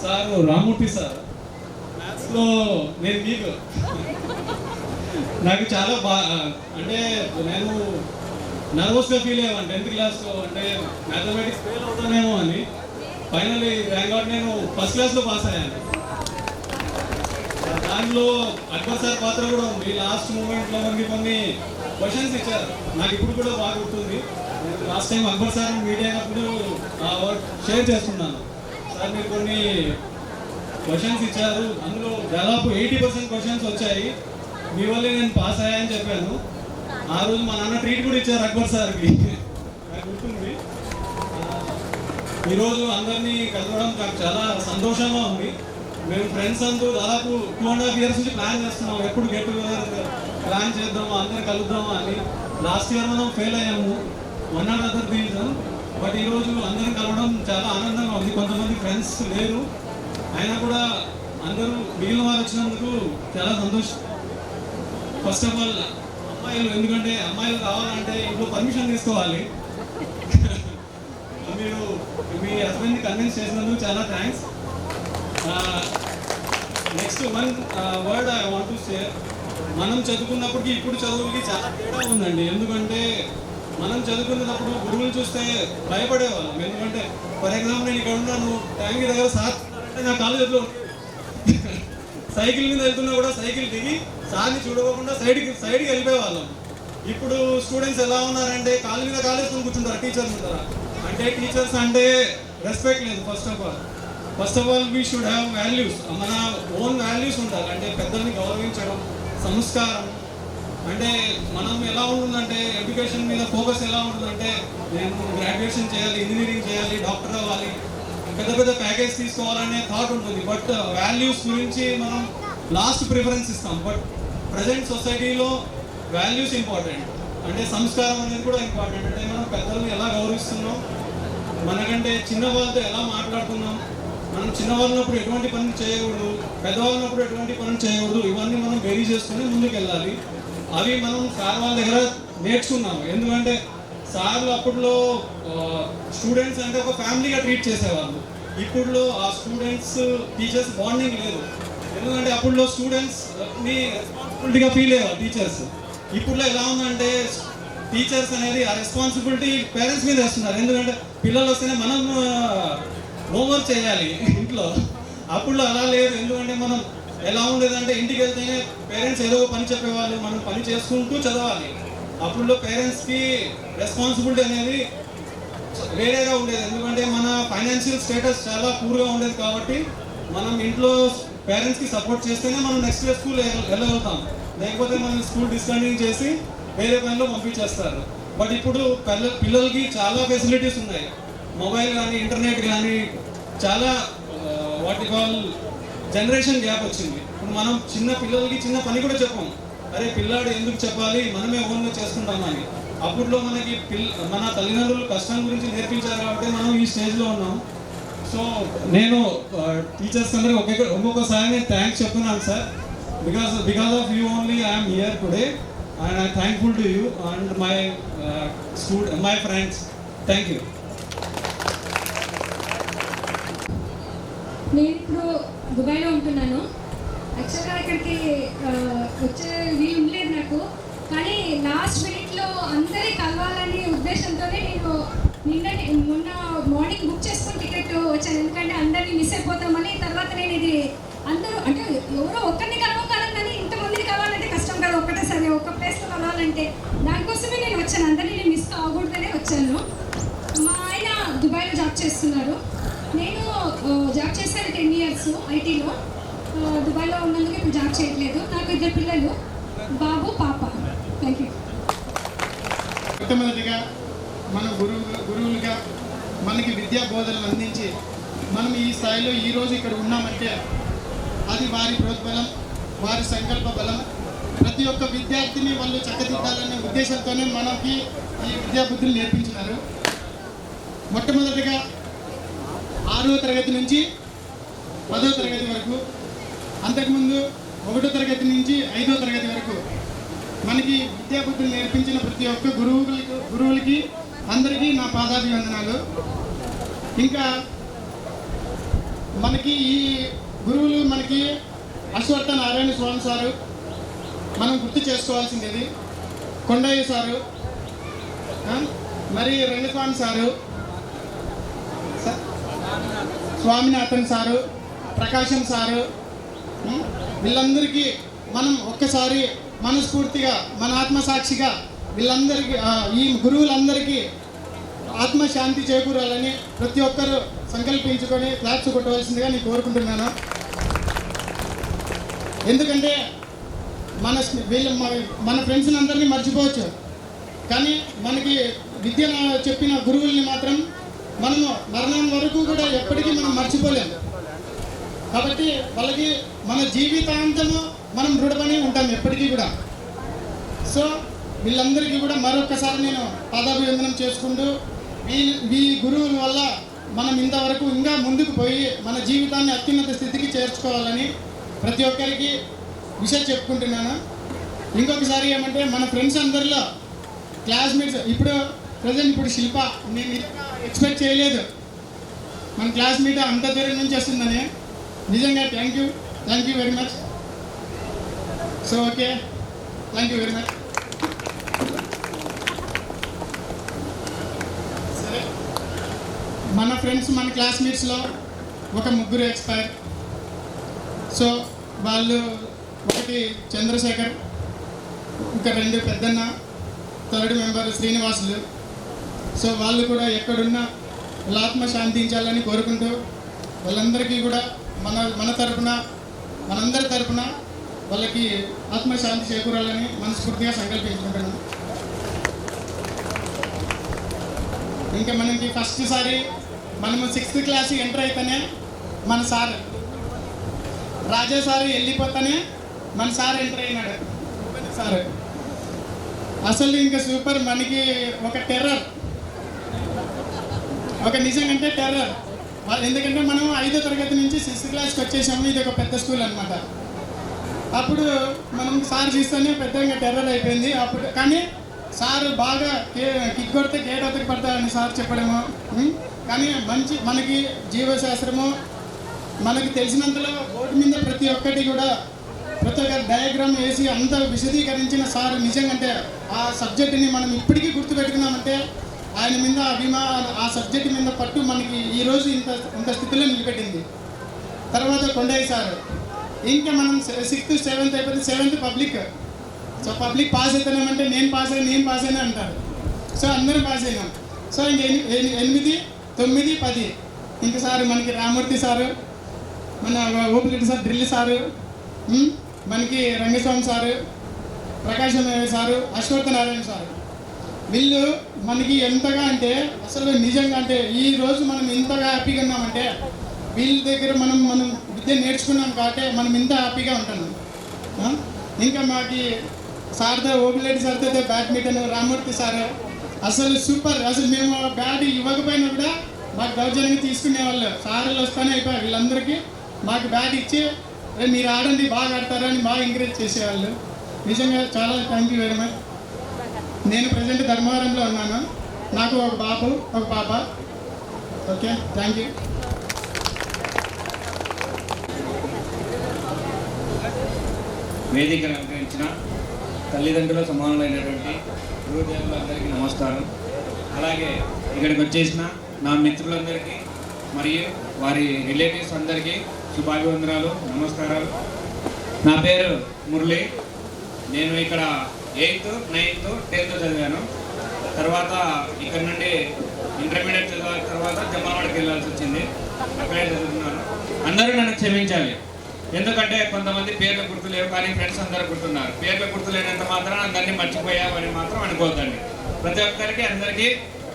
sir Ramurthy sir, మ్యాథ్స్లో నేను వీక్. నాకు చాలా అంటే నేను నర్వస్గా ఫీల్ అయ్యాను 10th క్లాస్లో, అంటే మ్యాథమెటిక్స్ ఫెయిల్ అవుతానేమో అని. ఫైనల్లీ ర్యాంక్ అవుట్ నేను 1st క్లాస్లో పాస్ అయ్యాను. దానిలో అక్బర్ సార్ పాత్ర కూడా ఉంది. లాస్ట్ మూమెంట్లో మనకి కొన్ని క్వశ్చన్స్ ఇచ్చారు, నాకు ఇప్పుడు కూడా బాగా గుర్తుంది. Last time Akbar sir meet అయినప్పుడు షేర్ చేస్తున్నాను. సార్ మీరు కొన్ని క్వశ్చన్స్ ఇచ్చారు, అందులో దాదాపు 80% క్వశ్చన్స్ వచ్చాయి, మీ వల్లే నేను పాస్ అయ్యాయని చెప్పాను. ఆ రోజు మా నాన్న ట్రీట్ కూడా ఇచ్చారు అక్బర్ సార్కి, నాకు గుర్తుంది. ఈరోజు అందరినీ కలవడం నాకు చాలా సంతోషంగా ఉంది. మేము ఫ్రెండ్స్ అంటూ దాదాపు 2.5 years నుంచి ప్లాన్ చేస్తున్నాం, ఎప్పుడు గెట్ టుగెదర్ ప్లాన్ చేద్దాము, అందరు కలుద్దాము అని. లాస్ట్ ఇయర్ మనం ఫెయిల్ అయ్యాము, 1 or other రీజన్. బట్ ఈరోజు అందరం కలవడం చాలా ఆనందంగా ఉంది. కొంతమంది ఫ్రెండ్స్ లేరు, అయినా కూడా అందరూ మిగిలిన వారు వచ్చినందుకు చాలా సంతోషం. ఫస్ట్ ఆఫ్ ఆల్ అమ్మాయిలు, ఎందుకంటే అమ్మాయిలు కావాలంటే ఇంట్లో పర్మిషన్ తీసుకోవాలి. మీరు మీ హస్బెండ్ని కన్విన్స్ చేసినందుకు చాలా thanks. Next one word I want to share. మనం చదువుకున్నప్పటికీ ఇప్పుడు చదువులకి చాలా తేడా ఉందండి. ఎందుకంటే మనం చదువుకున్నప్పుడు గురువులు చూస్తే భయపడేవాళ్ళం. ఎందుకంటే ఫర్ ఎగ్జాంపుల్ నేను ఇక్కడ ఉన్నాను, ట్యాంక్ దగ్గర సార్ అంటే నా కాలేజీలో సైకిల్ మీద వెళ్తున్నా కూడా సైకిల్ దిగి సార్ని చూడకుండా సైడ్కి వెళ్ళిపోయేవాళ్ళం. ఇప్పుడు స్టూడెంట్స్ ఎలా ఉన్నారంటే కాళ్ళ మీద కాలేసుకొని కూర్చుంటారు టీచర్స్ ఉంటారా. అంటే టీచర్స్ అంటే రెస్పెక్ట్ లేదు. First of all we should have values. మన ఓన్ వాల్యూస్ ఉండాలి. అంటే పెద్దల్ని గౌరవించడం, సంస్కారం. అంటే మనం ఎలా ఉంటుందంటే ఎడ్యుకేషన్ మీద ఫోకస్ ఎలా ఉంటుందంటే నేను గ్రాడ్యుయేషన్ చేయాలి, ఇంజనీరింగ్ చేయాలి, డాక్టర్ అవ్వాలి, పెద్ద పెద్ద ప్యాకేజ్ తీసుకోవాలనే థాట్ ఉంటుంది. బట్ వాల్యూస్ గురించి మనం లాస్ట్ ప్రిఫరెన్స్ ఇస్తాం. బట్ ప్రజెంట్ సొసైటీలో వాల్యూస్ ఇంపార్టెంట్. అంటే సంస్కారం అనేది కూడా ఇంపార్టెంట్. అంటే మనం పెద్దల్ని ఎలా గౌరవిస్తున్నాం, మనకంటే చిన్న వాళ్ళతో ఎలా మాట్లాడుతున్నాం, మనం చిన్నవాళ్ళనప్పుడు ఎటువంటి పనులు చేయకూడదు, పెద్దవాళ్ళనప్పుడు ఎటువంటి పనులు చేయకూడదు, ఇవన్నీ మనం వెరీ చేసుకుని ముందుకు వెళ్ళాలి. అవి మనం సార్ వాళ్ళ దగ్గర నేర్చుకున్నాము. ఎందుకంటే సార్లు అప్పట్లో స్టూడెంట్స్ అంటే ఒక ఫ్యామిలీగా ట్రీట్ చేసేవాళ్ళు. ఇప్పుడులో ఆ స్టూడెంట్స్ టీచర్స్ బాండింగ్ లేదు. ఎందుకంటే అప్పుడులో స్టూడెంట్స్ని రెస్పాన్సిబిలిటీగా ఫీల్ అయ్యేవాళ్ళు టీచర్స్. ఇప్పుడులో ఎలా ఉందంటే టీచర్స్ అనేది ఆ రెస్పాన్సిబిలిటీ పేరెంట్స్ మీద వేస్తున్నారు. ఎందుకంటే పిల్లలు వస్తేనే మనం హోంవర్క్ చేయాలి ఇంట్లో. అప్పుడులో అలా లేదు. ఎందుకంటే మనం ఎలా ఉండేదంటే ఇంటికి వెళ్తేనే పేరెంట్స్ ఏదో ఒక పని చెప్పేవాళ్ళు, మనం పని చేసుకుంటూ చదవాలి. అప్పుడులో పేరెంట్స్కి రెస్పాన్సిబిలిటీ అనేది వేరేగా ఉండేది. ఎందుకంటే మన ఫైనాన్షియల్ స్టేటస్ చాలా పూర్గా ఉండేది. కాబట్టి మనం ఇంట్లో పేరెంట్స్కి సపోర్ట్ చేస్తేనే మనం నెక్స్ట్ ఇయర్ స్కూల్ వెళ్ళగలుగుతాం. లేకపోతే మనం స్కూల్ డిస్కంటిన్యూ చేసి వేరే పనిలో పంపించేస్తారు. బట్ ఇప్పుడు పిల్లలకి చాలా ఫెసిలిటీస్ ఉన్నాయి. మొబైల్ కానీ, ఇంటర్నెట్ కానీ, చాలా వాటి కాల్ జనరేషన్ గ్యాప్ వచ్చింది. ఇప్పుడు మనం చిన్న పిల్లలకి చిన్న పని కూడా చెప్పాం. అరే పిల్లాడు ఎందుకు చెప్పాలి, మనమే ఓన్గా చేసుకుంటామని. అప్పట్లో మనకి మన తల్లిదండ్రులు కష్టం గురించి నేర్పించారు కాబట్టి మనం ఈ స్టేజ్లో ఉన్నాం. సో నేను టీచర్స్ అందరికీ ఒక్కొక్కసారి నేను థ్యాంక్స్ చెప్తున్నాను sir. Because of you only I'm here today and I'm thankful to you and my friends. Thank you. నేను ఇప్పుడు దుబాయ్లో ఉంటున్నాను. యాక్చువల్గా ఇక్కడికి వచ్చే వీలు ఉండలేదు నాకు. కానీ లాస్ట్ మినిట్లో అందరి కలవాలనే ఉద్దేశంతోనే నేను మొన్న మార్నింగ్ బుక్ చేసుకుని టికెట్ వచ్చాను. ఎందుకంటే అందరినీ మిస్ అయిపోతామని. తర్వాత నేను ఇది అందరూ అంటే ఎవరో ఒక్కరిని కలవగలం కానీ ఇంతమందిని కలవాలంటే కష్టం కదా, ఒక్కటేసారి ఒక ప్లేస్లో కలవాలంటే. దానికోసమే నేను వచ్చాను, అందరినీ నేను మిస్ కాకూడదనే వచ్చాను. మా ఆయన దుబాయ్లో జాబ్ చేస్తున్నారు. నేను జాబ్ చేశాను 10 years ఐటీలో. దుబాయ్లో ఉన్నందుకు ఇప్పుడు జాబ్ చేయట్లేదు. నాకు 2 పిల్లలు, బాబు పాప. Thank you. మొట్టమొదటిగా మన గురువులుగా మనకి విద్యా బోధనలు అందించి మనం ఈ స్థాయిలో ఈరోజు ఇక్కడ ఉన్నామంటే అది వారి ప్రోద్బలం, వారి సంకల్ప బలం. ప్రతి ఒక్క విద్యార్థిని వాళ్ళు చక్కదిద్దాలనే ఉద్దేశంతోనే మనకి ఈ విద్యాబుద్ధులు నేర్పించినారు. మొట్టమొదటిగా 6వ తరగతి నుంచి 10వ తరగతి వరకు, అంతకుముందు 1వ తరగతి నుంచి 5వ తరగతి వరకు మనకి విద్యాబుద్ధులు నేర్పించిన ప్రతి ఒక్క గురువులకి అందరికీ నా పాదాభివందనాలు. ఇంకా మనకి ఈ గురువులు మనకి అశ్వత్థ నారాయణ స్వామి సారు మనం గుర్తు చేసుకోవాల్సింది, కొండయ్య సారు, మరి రంగస్వామి సారు, స్వామినాథన్ సారు, ప్రకాశం సారు, వీళ్ళందరికీ మనం ఒక్కసారి మనస్ఫూర్తిగా మన ఆత్మసాక్షిగా వీళ్ళందరికీ ఈ గురువులందరికీ ఆత్మశాంతి చేకూరాలని ప్రతి ఒక్కరూ సంకల్పించుకొని క్లాప్స్ కొట్టవలసిందిగా నేను కోరుకుంటున్నాను. ఎందుకంటే మన ఫ్రెండ్స్ని అందరినీ మర్చిపోవచ్చు, కానీ మనకి విద్య చెప్పిన గురువుల్ని మాత్రం మనము మరణం వరకు కూడా ఎప్పటికీ మనం మర్చిపోలేము. కాబట్టి వాళ్ళకి మన జీవితాంతము మనం రుణపడి ఉంటాం ఎప్పటికీ కూడా. సో వీళ్ళందరికీ కూడా మరొకసారి నేను పాదాభివందనం చేసుకుంటూ ఈ గురువుల వల్ల మనం ఇంతవరకు ఇంకా ముందుకు పోయి మన జీవితాన్ని అత్యున్నత స్థితికి చేర్చుకోవాలని ప్రతి ఒక్కరికి విషయం చెప్పుకుంటున్నాను. ఇంకొకసారి ఏమంటే మన ఫ్రెండ్స్ అందరిలో క్లాస్మేట్స్ ఇప్పుడు శిల్ప నేను ఎక్స్పెక్ట్ చేయలేదు మన క్లాస్మేట్ అంత దూరం నుంచి వస్తుందని. నిజంగా thank you very much. So okay, thank you very much. సరే, మన ఫ్రెండ్స్ మన క్లాస్మేట్స్లో ఒక 3 ఎక్స్పైర్. సో వాళ్ళు ఒకటి చంద్రశేఖర్, ఇంకా 2 పెద్దన్న, 3rd మెంబర్ శ్రీనివాసులు. సో వాళ్ళు కూడా ఎక్కడున్నా వాళ్ళ ఆత్మ శాంతించాలని కోరుకుంటూ వాళ్ళందరికీ కూడా మన తరపున మనందరి తరపున వాళ్ళకి ఆత్మశాంతి చేకూరాలని మనస్ఫూర్తిగా సంకల్పించుకుంటున్నాను. ఇంకా మనకి ఫస్ట్ సారి మనము 6th క్లాస్ ఎంటర్ అయితేనే మన సార్ రాజా సార్ వెళ్ళిపోతానే మన సార్ ఎంటర్ అయినాడు. సార్ అసలు ఇంకా సూపర్, మనకి ఒక టెర్రర్, ఒక నిజంగా టెర్రర్. ఎందుకంటే మనం 5వ తరగతి నుంచి 6th క్లాస్కి వచ్చేసాము. ఇది ఒక పెద్ద స్కూల్ అనమాట. అప్పుడు మనం సార్ చూస్తేనే పెద్దగా టెర్రర్ అయిపోయింది అప్పుడు. కానీ సార్ బాగా కిక్ కొడితే గేట్ అవతకి పడతారని సార్ చెప్పడము. కానీ మనకి జీవశాస్త్రము మనకి తెలిసినంతలో బోర్డు మీద ప్రతి ఒక్క డయాగ్రామ్ వేసి అంత విశదీకరించిన సార్ నిజంగా ఆ సబ్జెక్టుని మనం ఇప్పటికీ గుర్తుపెట్టుకున్నామంటే ఆయన మీద ఆ సబ్జెక్ట్ మీద పట్టు మనకి ఈరోజు ఇంత స్థితిలో నిలబెట్టింది. తర్వాత కొండయ్య సార్, ఇంకా మనం 6th 7th అయిపోతే 7th public. So public pass అవుతున్నామంటే నేను పాస్ అయినా అంటారు. సో అందరం పాస్ అయినాం. సో ఇంక 8, 9, 10 ఇంకా సార్ మనకి రామూర్తి సారు, మన ఓపిరెడ్డి సార్, డ్రిల్ సారు, మనకి రంగస్వామి సారు, ప్రకాశం సారు, అశ్వత్థనారాయణ సారు. వీళ్ళు మనకి ఎంతగా అంటే అసలు నిజంగా అంటే ఈరోజు మనం ఇంతగా హ్యాపీగా ఉన్నామంటే వీళ్ళ దగ్గర మనం విద్య నేర్చుకున్నాం కాబట్టి మనం ఇంత హ్యాపీగా ఉంటున్నాం. ఇంకా మాకు సార్తో ఓపిరెడ్డి సార్తో బ్యాడ్మింటన్, రామూర్తి సార్ అసలు సూపర్. అసలు మేము బ్యాట్ ఇవ్వకపోయినా కూడా మాకు దౌర్జన్యంగా తీసుకునేవాళ్ళు. సార్లు వస్తానే అయిపోయారు. వీళ్ళందరికీ మాకు బ్యాట్ ఇచ్చి మీరు ఆడండి, బాగా ఆడతారు అని బాగా ఎంకరేజ్ చేసేవాళ్ళు. నిజంగా చాలా థ్యాంక్ యూ వెరీ మచ్. నేను ప్రజెంట్ ధర్మవరంలో ఉన్నాను. నాకు ఒక బాబు, ఒక పాప. Okay, thank you. వేదికను అలంకరించిన తల్లిదండ్రుల సమానులైనటువంటి గురుదేవులందరికీ నమస్కారం. అలాగే ఇక్కడికి వచ్చేసిన నా మిత్రులందరికీ మరియు వారి రిలేటివ్స్ అందరికీ శుభాభివందనాలు, నమస్కారాలు. నా పేరు మురళి. నేను ఇక్కడ 8th, 9th, 10th చదివాను. తర్వాత ఇక్కడ నుండి ఇంటర్మీడియట్ చదివిన తర్వాత జమ్మలవాడకి వెళ్ళాల్సి వచ్చింది. అక్కడే చదువుతున్నాను. అందరూ నన్ను క్షమించాలి, ఎందుకంటే కొంతమంది పేర్లు గుర్తులేవు కానీ ఫ్రెండ్స్ అందరూ గుర్తున్నారు. పేర్లు గుర్తులేనంత మాత్రం అందరినీ మర్చిపోయామని మాత్రం అనుకోవద్దండి. ప్రతి ఒక్కరికి అందరికీ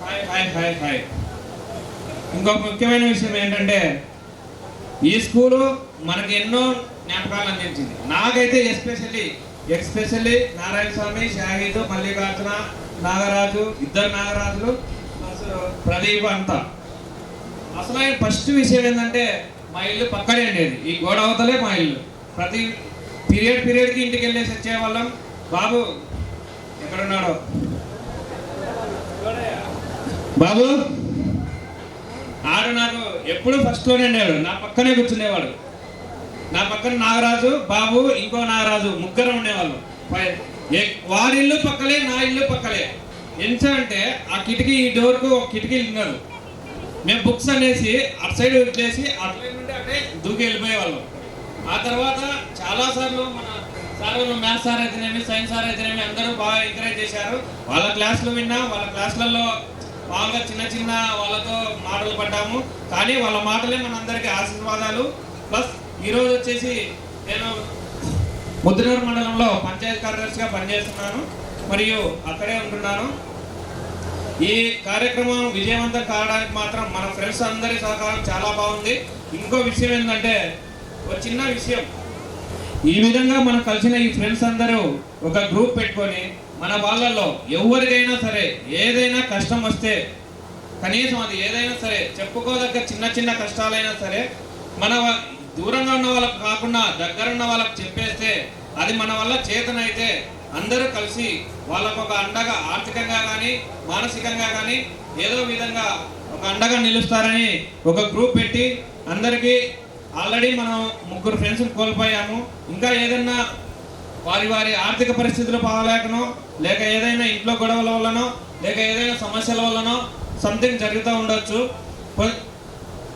హాయ్ హాయ్ హాయ్ హాయ్. ఇంకొక ముఖ్యమైన విషయం ఏంటంటే ఈ స్కూలు మనకి ఎన్నో జ్ఞాపకాలు అందించింది. నాకైతే ఎస్పెషల్లీ నారాయణ స్వామి, షాహిద్, మల్లికార్జున, నాగరాజు, 2 నాగరాజులు, ప్రదీప్ అంతా. అసలు ఫస్ట్ విషయం ఏంటంటే మా ఇల్లు పక్కనే ఉండేది. ఈ గోడ అవతలే మా ఇల్లు. ప్రతి పీరియడ్కి ఇంటికి వెళ్ళేసి వచ్చేవాళ్ళం. బాబు ఎక్కడున్నాడో, బాబు ఆడు నాకు ఎప్పుడు ఫస్ట్లోనే ఉండేవాడు. నా పక్కనే కూర్చునేవాడు. నా పక్కన నాగరాజు, బాబు, ఇంకో నాగరాజు, ముగ్గురు ఉండేవాళ్ళు. వాడి ఇల్లు పక్కలే, నా ఇల్లు పక్కలే. ఎంత అంటే ఆ కిటికీ, ఈ డోర్కు ఒక కిటికీ ఉన్నారు. మేము బుక్స్ అనేసి అటు సైడ్ వదిలేసి అట్లే నుండి అటే దూకి వెళ్ళిపోయేవాళ్ళం. ఆ తర్వాత చాలాసార్లు మన సార్, మ్యాథ్స్ సార్ అయితేనేమి, సైన్స్ సార్ అయితేనేమి అందరూ బాగా ఎంకరేజ్ చేశారు. వాళ్ళ క్లాసులు విన్నా, వాళ్ళ క్లాసులలో బాగా చిన్న వాళ్ళతో మాటలు పడ్డాము. కానీ వాళ్ళ మాటలే మనందరికీ ఆశీర్వాదాలు. ప్లస్ ఈరోజు వచ్చేసి నేను ముద్దునూరు మండలంలో పంచాయతీ కార్యదర్శిగా పనిచేస్తున్నాను మరియు అక్కడే ఉంటున్నాను. ఈ కార్యక్రమం విజయవంతం కావడానికి మాత్రం మన ఫ్రెండ్స్ అందరి సహకారం చాలా బాగుంది. ఇంకో విషయం ఏంటంటే, ఒక చిన్న విషయం, ఈ విధంగా మనం కలిసిన ఈ ఫ్రెండ్స్ అందరూ ఒక గ్రూప్ పెట్టుకొని మన వాళ్ళల్లో ఎవరికైనా సరే ఏదైనా కష్టం వస్తే కనీసం అది ఏదైనా సరే చెప్పుకోదగ్గ చిన్న కష్టాలైనా సరే మన దూరంగా ఉన్న వాళ్ళకు కాకుండా దగ్గర ఉన్న వాళ్ళకు చెప్పేస్తే అది మన వల్ల చేతనైతే అందరూ కలిసి వాళ్ళకు ఒక అండగా ఆర్థికంగా కానీ మానసికంగా కానీ ఏదో విధంగా ఒక అండగా నిలుస్తారని ఒక గ్రూప్ పెట్టి అందరికీ ఆల్రెడీ మనం 3 ఫ్రెండ్స్ని కోల్పోయాము. ఇంకా ఏదైనా వారి ఆర్థిక పరిస్థితులు బాగలేకనో, లేక ఏదైనా ఇంట్లో గొడవల వల్లనో, లేక ఏదైనా సమస్యల వల్లనో సంథింగ్ జరుగుతూ ఉండొచ్చు.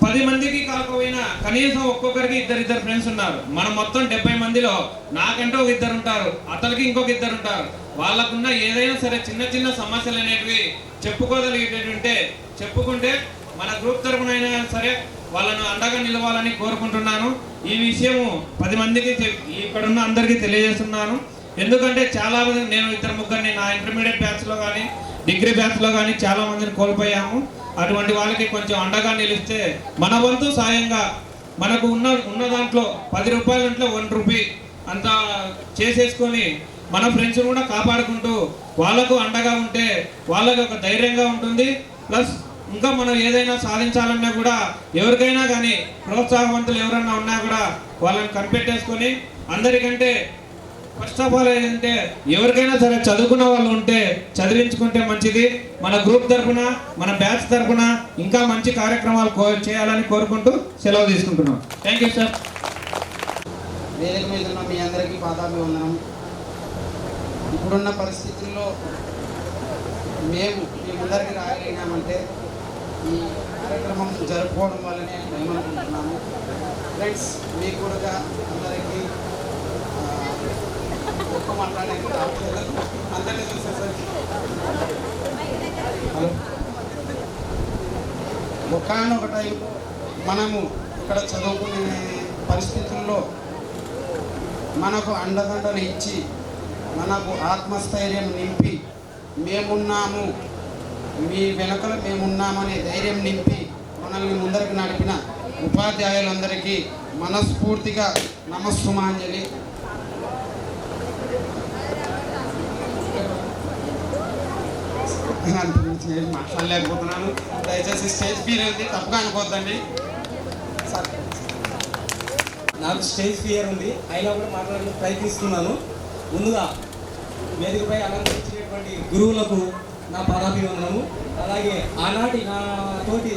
10 మందికి కాకపోయినా కనీసం ఒక్కొక్కరికి ఇద్దరు ఫ్రెండ్స్ ఉన్నారు. మనం మొత్తం 70 మందిలో నాకంటే ఒక ఇద్దరు ఉంటారు, అతనికి ఇంకొక ఇద్దరు ఉంటారు. వాళ్ళకున్న ఏదైనా సరే చిన్న చిన్న సమస్యలు అనేటివి చెప్పుకోగలిగేటంటే చెప్పుకుంటే మన గ్రూప్ తరపునైనా సరే వాళ్ళను అండగా నిలవాలని కోరుకుంటున్నాను. ఈ విషయము 10 మందికి ఇక్కడున్న అందరికీ తెలియజేస్తున్నాను. ఎందుకంటే చాలా మంది, నేను 2-3 నా ఇంటర్మీడియట్ బ్యాచ్లో కానీ డిగ్రీ బ్యాచ్లో కానీ చాలా మందిని కోల్పోయాము. అటువంటి వాళ్ళకి కొంచెం అండగా నిలిస్తే మన వంతు సాయంగా మనకు ఉన్న దాంట్లో 10 రూపాయల దాంట్లో 1 రూపీ అంతా చేసేసుకొని మన ఫ్రెండ్స్ కూడా కాపాడుకుంటూ వాళ్ళకు అండగా ఉంటే వాళ్ళకి ఒక ధైర్యంగా ఉంటుంది. ప్లస్ ఇంకా మనం ఏదైనా సాధించాలన్నా కూడా ఎవరికైనా కానీ ప్రోత్సాహవంతులు ఎవరన్నా ఉన్నా కూడా వాళ్ళని కనిపెట్టేసుకొని అందరికంటే ఫస్ట్ ఆఫ్ ఆల్ ఏంటంటే ఎవరికైనా సరే చదువుకున్న వాళ్ళు ఉంటే చదివించుకుంటే మంచిది. మన గ్రూప్ తరఫున మన బ్యాచ్ తరఫున ఇంకా మంచి కార్యక్రమాలు చేయాలని కోరుకుంటూ సెలవు తీసుకుంటున్నాం. Thank you sir. వేదిక మీద ఉన్న మీ అందరికీ పాదాభివందనం. ఇప్పుడున్న పరిస్థితుల్లో మేము మీ ముందరికి రాగలిగినామంటే ఈ కార్యక్రమం జరుపుకోవడం వల్లనే మేము అనుకుంటున్నాము. ఫ్రెండ్స్, మీకు కూడా అందరికీ ఒక్క మాట్లాడడానికి రావట్లేదు, అందరినీ చూసేసరికి ఒకనొక టైం మనము ఇక్కడ చదువుకునే పరిస్థితుల్లో మనకు అండదండలు ఇచ్చి మనకు ఆత్మస్థైర్యం నింపి మేమున్నాము, మీ వెనుకల మేమున్నామనే ధైర్యం నింపి మనల్ని ముందరికి నడిపిన ఉపాధ్యాయులందరికీ మనస్ఫూర్తిగా నమస్సుమాంజలి. మాట్లాడలేకపోతున్నాను, దయచేసి స్టేజ్ ఫియర్ ఉంది, తప్పుగా అనుకోవద్దండి. నాకు స్టేజ్ ఫియర్ ఉంది, అయినా కూడా మాట్లాడడానికి ప్రయత్నిస్తున్నాను. ముందుగా వేదికపై అలంకరించినటువంటి గురువులకు నా పాదాభివందనము. అలాగే ఆనాటి నా తోటి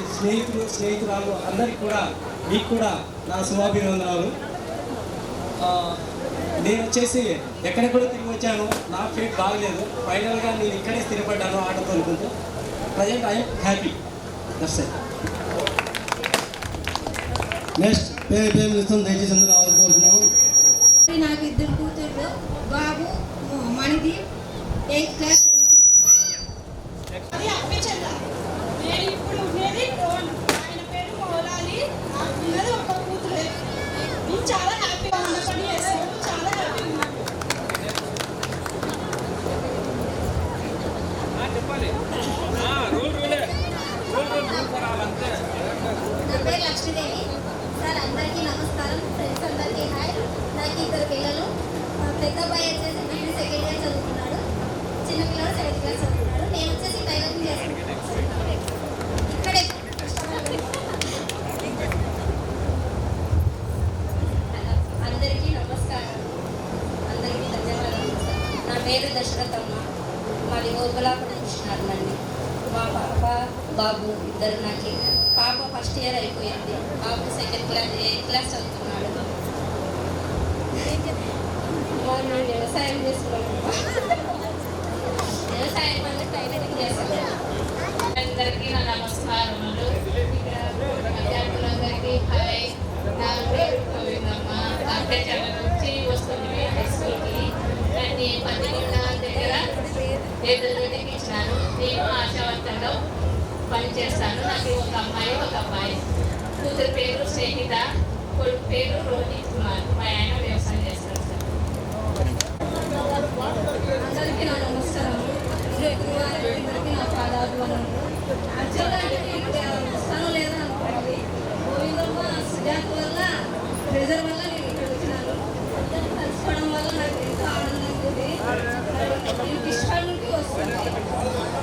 స్నేహితురాలు అందరికీ కూడా, మీకు కూడా నా శుభాభివందనాలు. నేను వచ్చేసి ఎక్కడెక్కడో తిరిగి వచ్చాను, నా ఫేట్ బాగలేదు. ఫైనల్గా నేను ఇక్కడే స్థిరపడ్డాను ఆటోతో అనుకుంటూ. Present I'm happy. That's it. Next పేరు ఇస్తాం, దయచేసి అందరూ రావాలని కోరుతున్నాము. నాకు 2 కూతుర్లు, బాబు మణిదీప్ 8th క్లాస్ చదువుతున్నాడు. నేను ఇప్పుడు ఉండేది టోన్, ఆయన పేరు మౌలాలి, నాకు ఉన్నది ఒక కూతురే. నేను చాలా హ్యాపీగా ఉన్న పని చేస్తాను, చాలా హ్యాపీగా ఉన్నాను. నా పేరు లక్ష్మీదేవి సార్. అందరికీ నమస్కారం. ఫ్రెండ్స్ అందరికీ హాయ్. నాకు 2 పిల్లలు. పెద్ద అబ్బాయి వచ్చేసి బీఈడీ 2nd ఇయర్ చదువుతున్నాడు, చిన్న పిల్లలు 7th క్లాస్ చదువుతున్నాడు. నేను వచ్చేసి టైలరింగ్ చేసుకుంటున్నాను ఇక్కడే. అందరికీ నమస్కారం, అందరికీ ధన్యవాదాలు. నా పేరు దశరథమ్మ, మాది ఓబులాపురం కృష్ణారండి. మా పాప బాబు 2 నాకు. పాప ఫస్ట్ ఇయర్ అయిపోయింది, బాబు 2nd క్లాస్ 8th క్లాస్ చదువుతున్నాడు. నేను వ్యవసాయం చేసుకున్నాను, వ్యవసాయం వల్ల టైలరింగ్ చేస్తాను. అందరికీ నా నమస్కారములు. ఇక్కడ విద్యార్థులందరికీ హాయ్. నా పేరు గోవిందమ్మ. అంతేచల నుంచి వస్తుంది హై స్కూల్కి. దాన్ని 11 దగ్గర ఎదురుగడికి ఇచ్చినాను. నేను ఆశావర్తంలో పనిచేస్తాను. నాకు ఒక అమ్మాయి ఒక అబ్బాయి. కూతురు పేరు స్నేహిత, కొడుకు పేరు రోహిత్ కుమార్. మా ఆయన వ్యవసాయం చేస్తారు సార్. అందరికీ నా నమస్కారం. అందరికీ నా పాదాభివందనలు. యాక్చువల్గా వస్తాను లేదా అనుకోవాలి, గోవిందమ్మ సుజాత వల్ల ప్రెజర్ వల్ల నేను ఇక్కడ వచ్చినాను. అందరినీ కలుసుకోవడం వల్ల నాకు ఎంతో ఆనందంగా ఉంది. నేను ఇష్టం నుండి వస్తుంది.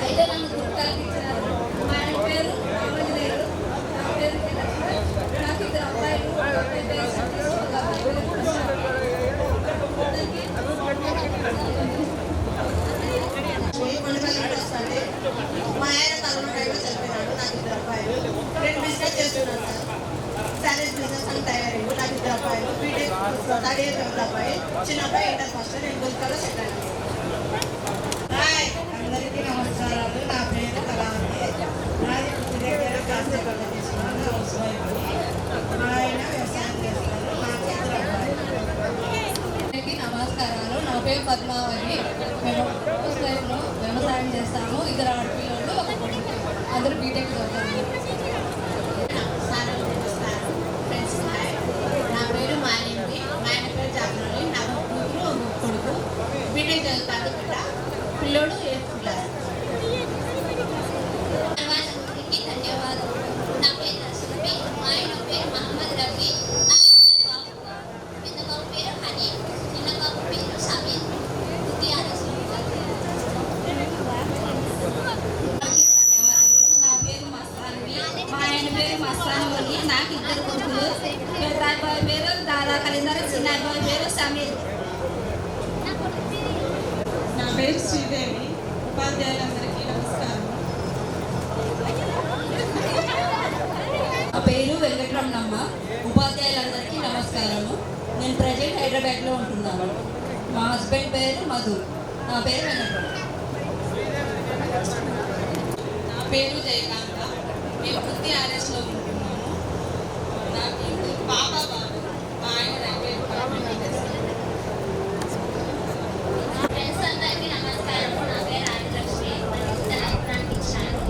అయితే నన్ను గుర్తాలు ఇచ్చినారు. మా ఆయన పేరు రామజనేయుడు, నా పేరు లక్ష్మి. నాకు 2 అబ్బాయిలు, ఒక అబ్బాయి పేరు సతీష్, ఒక అబ్బాయి పేరు ప్రసాద్. మా ఆయన కరోనా టైంలో చనిపోయినాడు. నాకు 2 అబ్బాయిలు. నేను బిజినెస్ చేస్తున్నాను sir, saris business and tailoring. నాకు 2 అబ్బాయిలు. బీటెక్ 3rd ఇయర్ 7th అబ్బాయి, చిన్న అబ్బాయి ఇంటర్ ఫస్ట్. నేను గుంతలో సెటిల్ అయ్యాను. హాయ్, అందరికీ నమస్కారాలు. నా పేరు కళా. మేము హౌస్ లైఫ్లో వ్యవసాయం చేస్తాము. 2 ఆడపిల్లలు, 1 కొడుకు. అందరూ బీటెక్ చదువుతారు. ఫ్రెండ్స్ నా పేరు మాలింది, మా ఆయన పేరు జాగ్రత్త, నాకు కూతురు కొడుకు బీటెక్ చదువుతాడు. పిల్లోడు 8th క్లాస్. ధన్యవాదాలు. నా పేరు రష్మి, మా ఆయన పేరు మహమ్మద్ రఫీ. నాకు 2 బాబు. పెద్ద బాబు పేరు హనీ, చిన్న బాబు పేరు సమీర్. నా పేరు మస్తాన్వి, మా ఆయన పేరు మస్తాన్వి. నాకు 2 కొడుకులు. పెద్ద అబ్బాయి పేరు దాదా ఖలీందర్, చిన్న అబ్బాయి పేరు సమీర్. నా పేరు శ్రీదేవి. ఉపాధ్యాయులందరికీ నమస్కారం. నా పేరు వెంకటరమణమ్మ. ఉపాధ్యాయులందరికీ నమస్కారము. నేను ప్రజెంట్ హైదరాబాద్లో ఉంటున్నాను. మా హస్బెండ్ పేరు మధు. నా పేరు వెంకటరమణ. నా పేరు జయకాంత. మేము వృత్తి ఆర్ఎస్లో ఉంటున్నాము. నాకు పాప బాబు. మా ఆయన రైల్వే డిపార్ట్మెంట్లో చేస్తారు. ఫ్రెండ్స్ అందరికీ నమస్కారం. నా పేరు ఆదిలక్ష్మి. ఎలక్ట్రానిక్ ఇచ్చాను.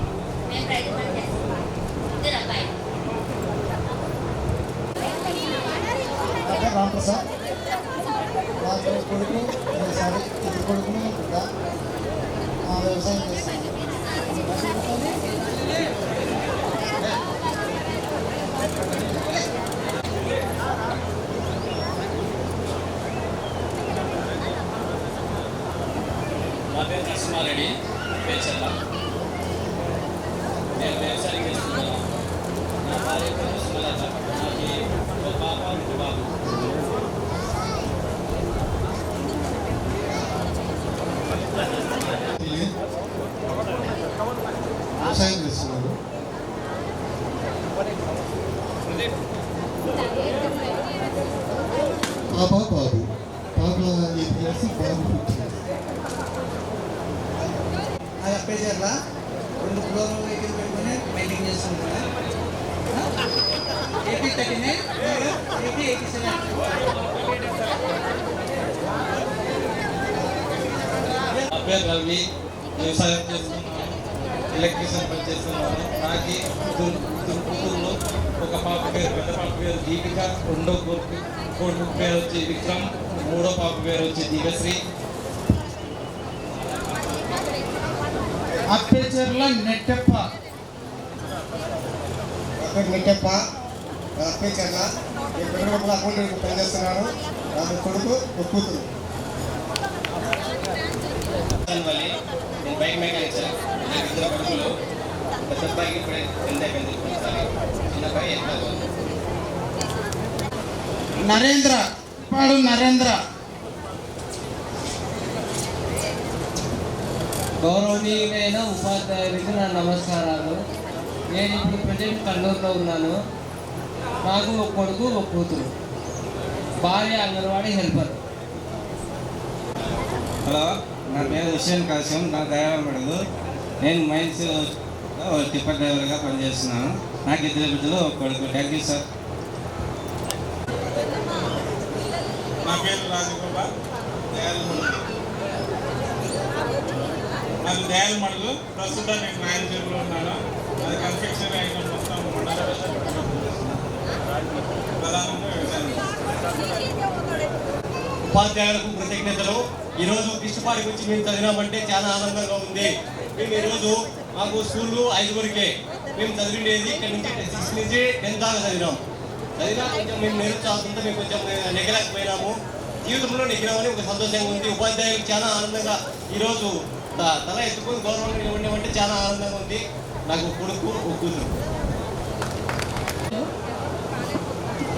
మేము రైతు పని చేస్తున్నాం. 2 అబ్బాయి. రామప్రసాద్ నాకు కొడుకు సారీ 2 కొడుకుని బిడ్డ వ్యవసాయం చేస్తాను. నా పేరు నరసింహారెడ్డి, పేచర్ల. నేను వ్యవసాయం చేస్తున్నాను. నా భార్య పేరు సుమలత. నాకు 1 పాప, 1 బాబు. వ్యవసాయం చేస్తున్నారు. పాప బాబు. పాప 8 క్లాస్, బాబు 5th క్లాస్. అది అప్పేసారా 2 ఫ్లోర్లు వెహికల్ పెట్టుకుని మెయింటైన్ చేస్తుంటారా? AP 39, AP 87. నా పేరు రవి, వ్యవసాయం చేస్తున్నాను, ఎలక్ట్రీషియన్ పని చేస్తున్నాను. నాకు 2 కూతుర్లు, 1 పాప పేరు, పెద్ద పాప పేరు దీపిక, 2వ కొడుకు పేరు వచ్చి విక్రమ్, 3వ పాప పేరు వచ్చి దివ్యశ్రీ. అప్పేచర్ల నెట్టెప్ప. నెట్టెప్ప అప్పేచర్ల. నేను పెద్దగొప్పల అకౌంటెంట్ పనిచేస్తున్నాను. నాకు కొడుకు 1 కూతురు. నేను బైక్ మెకానిక్ సార్. నాకు 2 కొడుకులు. పెద్ద అబ్బాయికి ఇప్పుడే 10th అయిపోయింది. చిన్న అబ్బాయి 8th క్లాస్. నరేంద్ర. పాడు నరేంద్ర. గౌరవనీయులైన ఉపాధ్యాయులకు నా నమస్కారాలు. నేను ఇప్పుడు ప్రజెంట్ కల్లూరులో ఉన్నాను. నాకు 1 కొడుకు, 1 కూతురు. భార్య అంగన్వాడీ హెల్పర్. హలో, నా పేరు హుస్సేన్ కాసిం. నా దయాళపడదు. నేను మైన్స్ టిప్పర్ డ్రైవర్గా పనిచేస్తున్నాను. నాకు 2 బిడ్డలు, 1 కొడుకు. Thank you sir. నా పేరు రాజగోపాల్, దయాలమడుగు. అది దయాలమడుగు. ప్రస్తుతం నేను రాయలసీమలో ఉన్నాను. అది కన్ఫెక్షన్ ఐటమ్ మొత్తం ప్రధానంగా వ్యవసాయం. ఉపాధ్యాయులకు కృతజ్ఞతలు. ఈరోజు కిష్టపాడికి వచ్చి మేము చదివినామంటే చాలా ఆనందంగా ఉంది. మేము ఈరోజు మాకు స్కూళ్ళు 5 మేము చదివిండేది ఇక్కడ నుంచి 6 నుంచి 10 దాకా చదివినాం. చదివినా కొంచెం మేము నిరుత్సాహంతో మేము కొంచెం నెగ్గలేకపోయినాము. జీవితంలో నెగ్గినామని ఒక సంతోషంగా ఉంది. ఉపాధ్యాయులకు చాలా ఆనందంగా ఈరోజు తల ఎత్తుకొని గౌరవంగా ఉండేమంటే చాలా ఆనందంగా ఉంది. నాకు 1 కొడుకు, 1 కూతురు.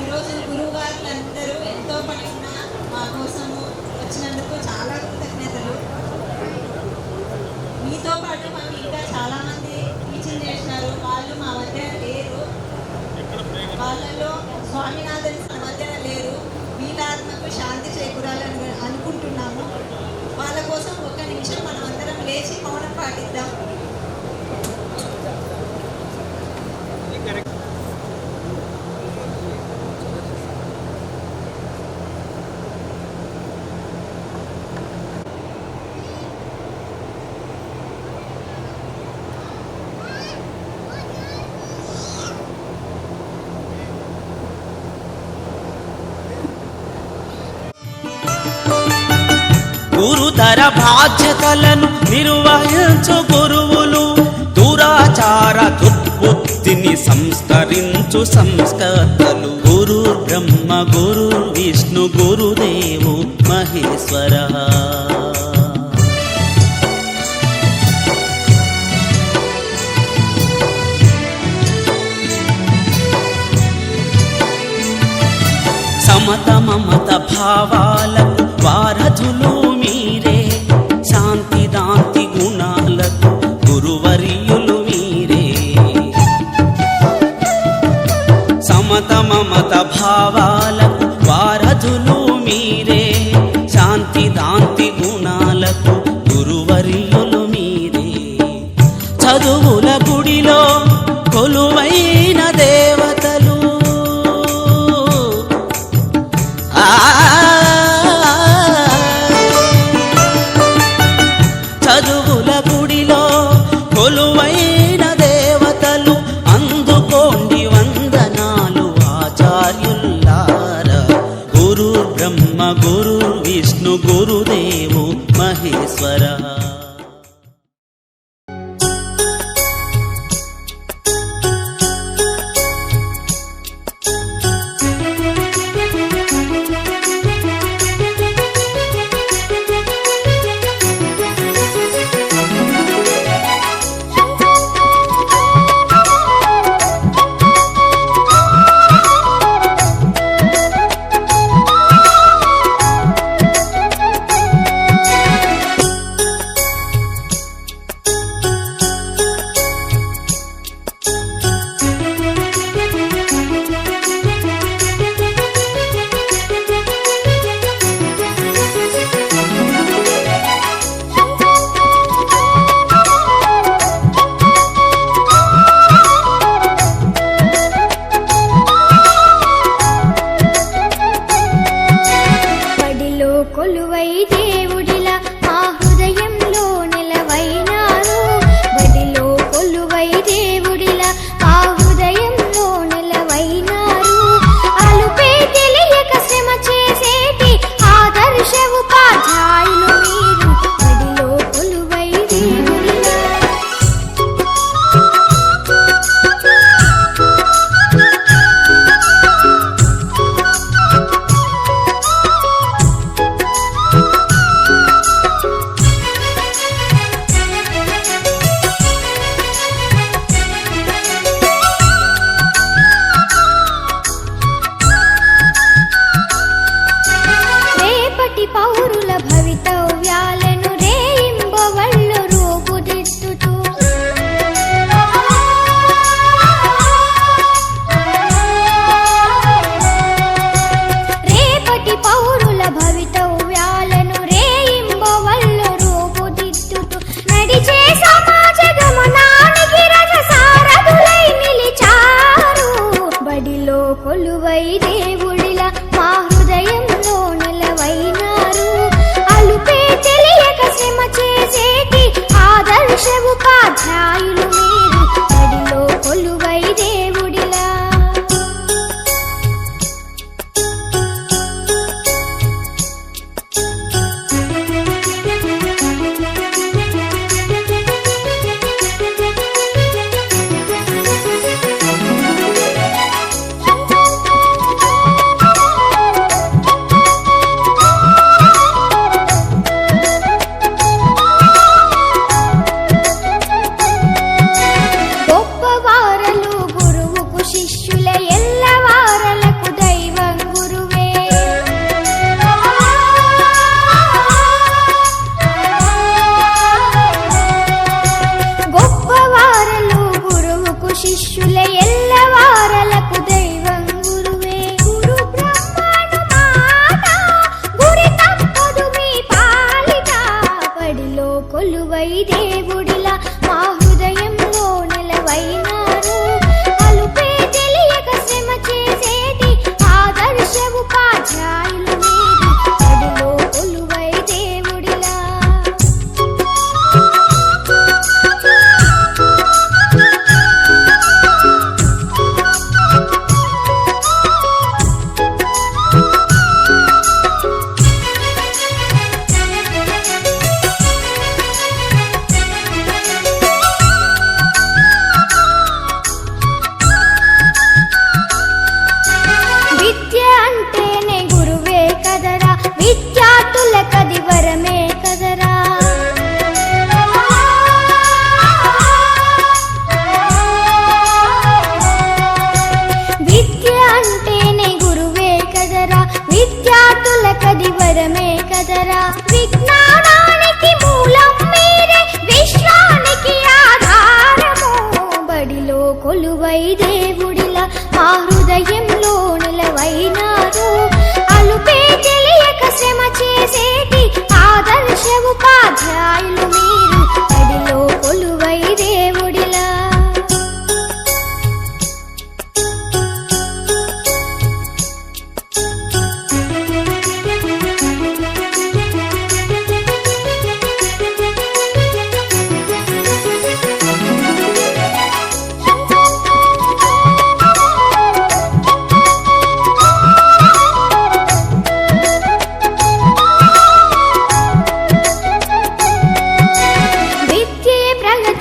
ఈరోజు గురువు గారులు అందరూ ఎంతో పని ఉన్నా మా కోసము వచ్చినందుకు చాలా కృతజ్ఞతలు. మీతో పాటు మాకు ఇంకా చాలామంది టీచింగ్ చేసినారు. వాళ్ళు మా మధ్య లేరు. వాళ్ళలో స్వామినాథన్ మన మధ్యన లేరు. వీళ్ళ ఆత్మకు శాంతి చేకూరాలని అనుకుంటున్నాము. వాళ్ళ కోసం 1 నిమిషం మనం అందరం లేచి మౌనం పాటిద్దాం. గురుతర బాధ్యతలను నిర్వహించు గురువులు దురాచార దుర్బుద్ధిని సంస్కరించు సంస్కర్తలు గురు బ్రహ్మ గురు విష్ణు గురుదేవు మహేశ్వర సమత మమత భావాలకు వారధులు మీరే శాంతి దాంతి గుణాలకు గురువర్యులు మీరే సమత మమత భావాలకు వారధులు మీరే శాంతి దాంతి గుణాలకు గురువర్యులు మీరే చదువుల గుడిలో కొలువైన దేవతలు చదువుల గుడిలో కొలువైన దేవతలు అందుకోండి వందనాలు ఆచార్యుల్లార గురు బ్రహ్మ గురు విష్ణు గురుదేవు మహేశ్వర కొలువై దేవుడిలా మా హృదయంలో నిలవైనారు బడిలో కొలువై దేవుడిలా మా హృదయంలో నిలవైనారు అలుపే తెలియక శ్రమ చేసేటి ఆదర్శ ఉపాధ్యాయులు మీరు బడిలో కొలువై దేవుడిలా పౌరుల భవితవ్యాలను రేయింబవళ్ళు రూపుదిద్దుతూ రేపటి పౌరుల భవితవ్యాలను రేయింబవళ్ళు రూపుదిద్దుతూ నడిచే సమాజ గమనానికి రథసారథులై నిలిచారు బడిలో కొలువై దేవుడిలా మా హృదయంలో నిలవైనారు అలుపే తెలియక శ్రమ చేసేటి ఆదర్శ ఉపాధ్యాయులు మీరు బడిలో కొలువై దేవుడిలా శిష్యుల ఎల్లవారలకు దైవం గురువే గురు బ్రహ్మను మాట గురి తప్పదు మీ పాలిట బడిలో కొలువై దేవుడిలా మా హృదయంలో నిలవైనారు అలుపే తెలియక శ్రమ చేసేటి ఆదర్శ ఉపాధ్యాయులు మీరు బడిలో కొలువై దేవుడిలా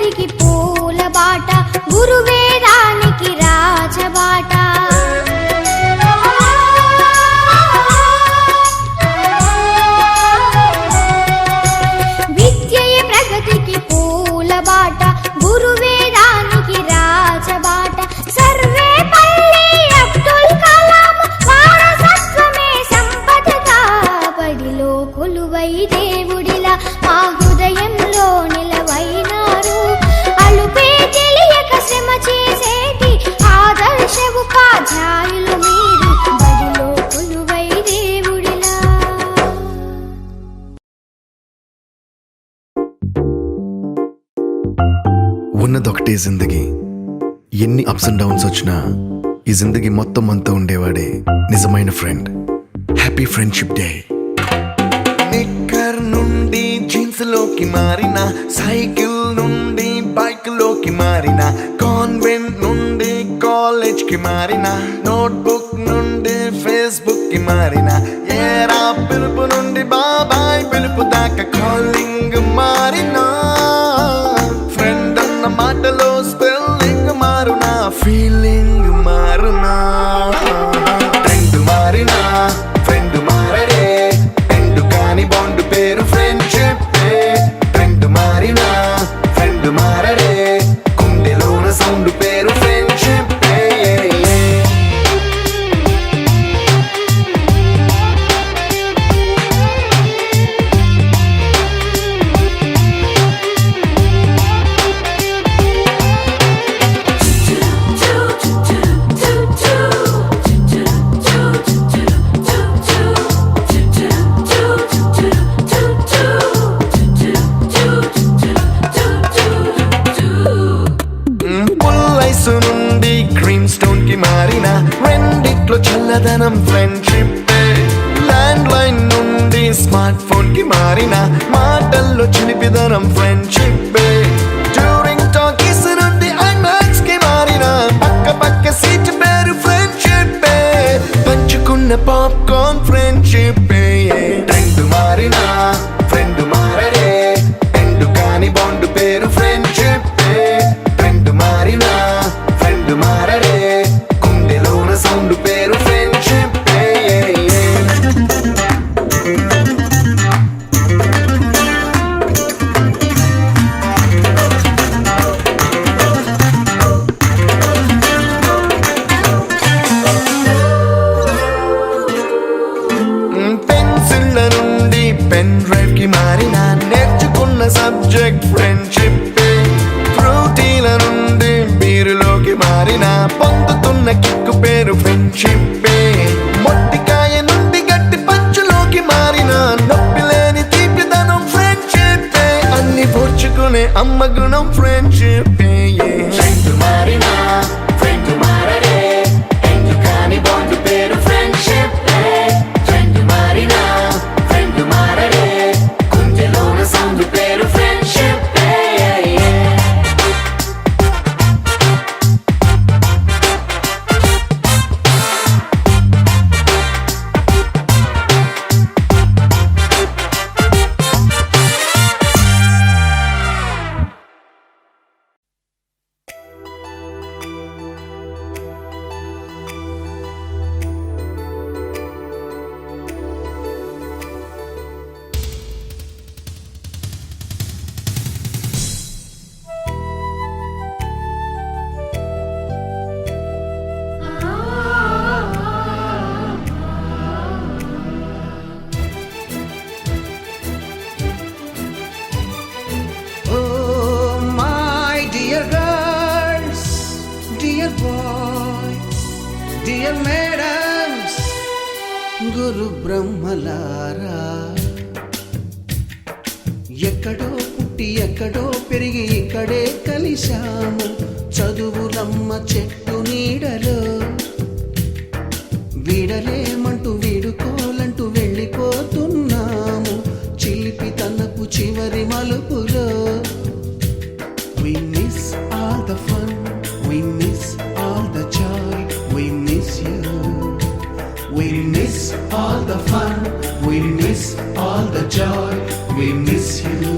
ప్రగతికి పూల బాట గురువేదానికి రాజబాట విద్యయే ప్రగతికి పూల బాట గురువేదానికి రాజబాట సర్వేపల్లి అబ్దుల్ కలాం వారసత్వమే సంపదగా బడిలో కొలువై దేవుడిలా మా హృదయంలో నిలవైనారు అలుపే తెలియక శ్రమ చేసేటి ఆదర్శ ఉపాధ్యాయులు మీరు బడిలో కొలువై దేవుడిలా. ఉన్నదొకటే జిందగీ, ఎన్ని అప్స్ అండ్ డౌన్స్ వచ్చినా ఈ జిందగీ మొత్తం అంతా ఉండేవాడే నిజమైన friend. Happy friendship day. Knicker నుండి జీన్స్ లోకి మారిన, సైకిల్ నుండి బైక్ లోకి మారిన, కాన్వెంట్ నుండి కాలేజ్ కి మారిన, నోట్బుక్ నుండి ఫేస్బుక్ కి మారిన, ఏరా పిలుపు నుండి బాబాయ్ పిలుపు దాకా కాలింగ్ మారిన, ఫ్రెండ్ అన్న మాటలో స్పెల్లింగ్ మారునా, ఫీలింగ్ మారునా, ట్రెండ్ మారినా ఫ్రెండ్ మారడే, ఎండు కాని బాండ్ పేరు ఫ్రెండ్షిప్. ట్రెండ్ మారినా ఫ్రెండ్ మారడే, గుండెలోన సౌండ్ పేరు ఫ్రెండ్షిప్. పుల్లైసు నుండి క్రీమ్ స్టోన్ కి మారిన, రెండిట్లో చల్లదనం ఫ్రెండ్షిప్. ల్యాండ్ లైన్ నుండి స్మార్ట్ ఫోన్ కి మారిన, మాటల్లో చిలిపిదనం ఫ్రెండ్షిప్. డ్యూరింగ్ టాకీస్ నుండి ఐమాక్స్ కి మారిన, పక్క పక్క సీట్ పేరు ఫ్రెండ్షిప్. పంచుకున్న పాప్కార్న్ ఫ్రెండ్షిప్. ట్రెండ్ మారిన ఫ్రెండ్ మారడే, ఎండు కాని బాండ్ పేరు ఫ్రెండ్షిప్. ట్రెండ్ మారిన ఫ్రెండ్ మారడే, గుండెలోన సౌండ్ పేరు ఫ్రెండ్షిప్. పెన్సిళ్ళ నుండి పెన్ డ్రైవ్ కి మారిన, నేర్చుకున్న సబ్జెక్ట్ ఫ్రెండ్షిప్. ఫ్రూటీల నుండి బీరులోకి మారిన, పొందుతున్న కిక్కు పేరు ఫ్రెండ్షిప్. మొట్టికాయ నుండి గట్టి పంచులోకి మారిన, నొప్పి లేని తీపిదనం ఫ్రెండ్షిప్. అన్ని పోర్చుకునే అమ్మ గుణం ఫ్రెండ్షిప్. ఫ్రెండ్ మారిన ఫ్రెండ్ మారడే, ఎందు కాని బాండ్ పేరు ఫ్రెండ్షిప్. ఫ్రెండ్ మారిన ఫ్రెండ్ మారడే, గుండెలోన సౌండ్ పేరు ఫ్రెండ్షిప్. డియర్ మేడమ్స్, గురు బ్రహ్మలారా, ఎక్కడో పుట్టి ఎక్కడో పెరిగి ఇక్కడే కలిశాము చదువులమ్మ చెట్టు నీడలో. వీడలేమంటూ వీడుకోలంటూ వెళ్ళిపోతున్నాము చిలిపి తనపు చివరి మలుపులో. We miss all the fun, we miss all the joy, we miss you. We miss all the fun, we miss all the joy, we miss you.